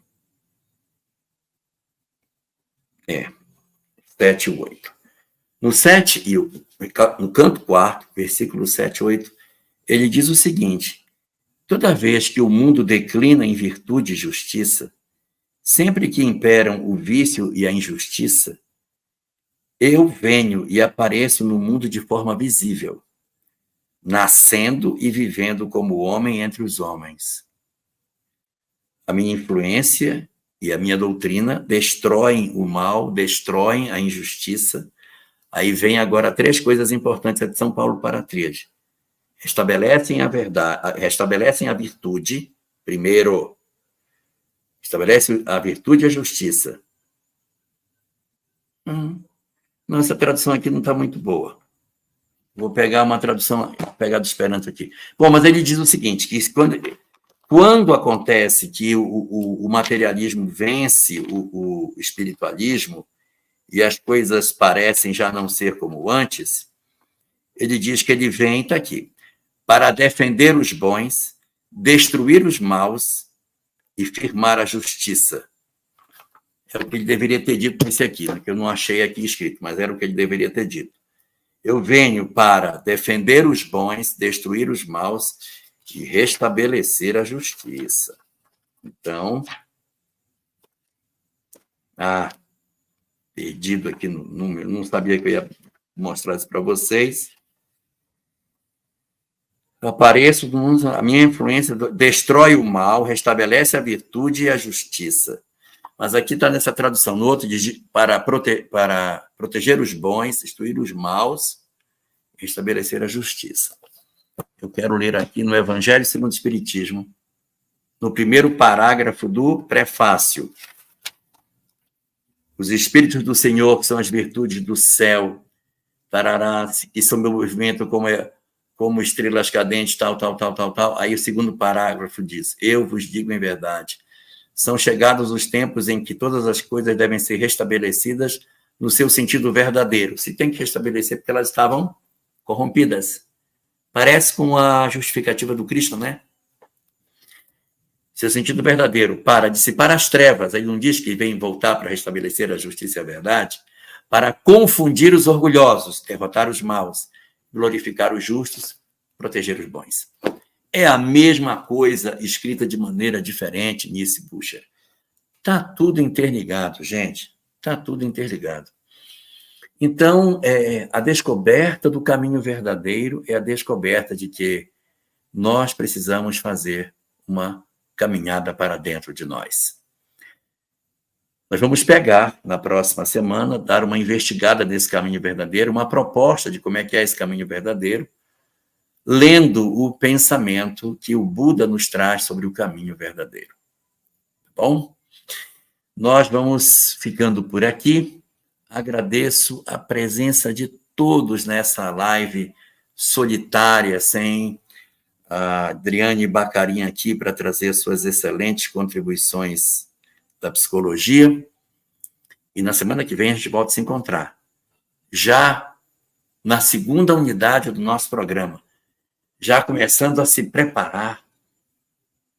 7 e 8. No 7 e no canto 4º, versículos 7 e 8, ele diz o seguinte: toda vez que o mundo declina em virtude e justiça, sempre que imperam o vício e a injustiça, eu venho e apareço no mundo de forma visível, nascendo e vivendo como homem entre os homens. A minha influência e a minha doutrina destroem o mal, destroem a injustiça. Aí vem agora 3 coisas importantes de São Paulo para a Tríade. Restabelecem a verdade, restabelecem a virtude, primeiro, estabelece a virtude e a justiça. Não, essa tradução aqui não está muito boa. Vou pegar uma tradução, pegar do Esperanto aqui. Bom, mas ele diz o seguinte, que quando acontece que o materialismo vence o espiritualismo e as coisas parecem já não ser como antes, ele diz que ele vem, está aqui, para defender os bons, destruir os maus e firmar a justiça. É o que ele deveria ter dito nesse aqui, né, que eu não achei aqui escrito, mas era o que ele deveria ter dito. Eu venho para defender os bons, destruir os maus e restabelecer a justiça. Então, perdido aqui no número, não sabia que eu ia mostrar isso para vocês. Apareço, a minha influência destrói o mal, restabelece a virtude e a justiça. Mas aqui está nessa tradução, no outro diz para proteger os bons, destruir os maus, restabelecer a justiça. Eu quero ler aqui no Evangelho segundo o Espiritismo, no primeiro parágrafo do prefácio. Os Espíritos do Senhor, que são as virtudes do céu, tarará, que são meu movimento como estrelas cadentes, tal. Aí o segundo parágrafo diz, eu vos digo em verdade, são chegados os tempos em que todas as coisas devem ser restabelecidas no seu sentido verdadeiro. Se tem que restabelecer porque elas estavam corrompidas. Parece com a justificativa do Cristo, né? Seu sentido verdadeiro, para dissipar as trevas, ele não diz que vem voltar para restabelecer a justiça e a verdade, para confundir os orgulhosos, derrotar os maus, glorificar os justos, proteger os bons. É a mesma coisa escrita de maneira diferente, Nice Bucher. Está tudo interligado, gente. Está tudo interligado. Então, a descoberta do caminho verdadeiro é a descoberta de que nós precisamos fazer uma caminhada para dentro de nós. Nós vamos pegar, na próxima semana, dar uma investigada nesse caminho verdadeiro, uma proposta de como é que é esse caminho verdadeiro, lendo o pensamento que o Buda nos traz sobre o caminho verdadeiro. Tá bom? Nós vamos ficando por aqui. Agradeço a presença de todos nessa live solitária, sem a Adriane Bacarin aqui para trazer suas excelentes contribuições da psicologia. E na semana que vem a gente volta a se encontrar. Já na segunda unidade do nosso programa. Já começando a se preparar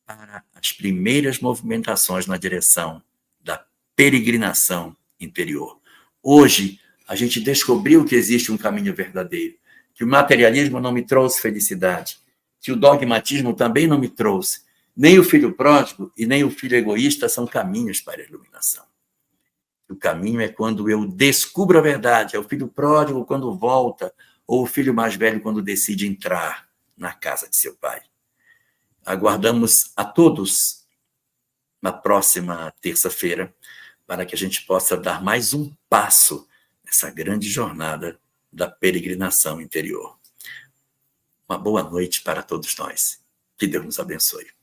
para as primeiras movimentações na direção da peregrinação interior. Hoje, a gente descobriu que existe um caminho verdadeiro, que o materialismo não me trouxe felicidade, que o dogmatismo também não me trouxe. Nem o filho pródigo e nem o filho egoísta são caminhos para a iluminação. O caminho é quando eu descubro a verdade, é o filho pródigo quando volta, ou o filho mais velho quando decide entrar na casa de seu pai. Aguardamos a todos na próxima terça-feira, para que a gente possa dar mais um passo nessa grande jornada da peregrinação interior. Uma boa noite para todos nós. Que Deus nos abençoe.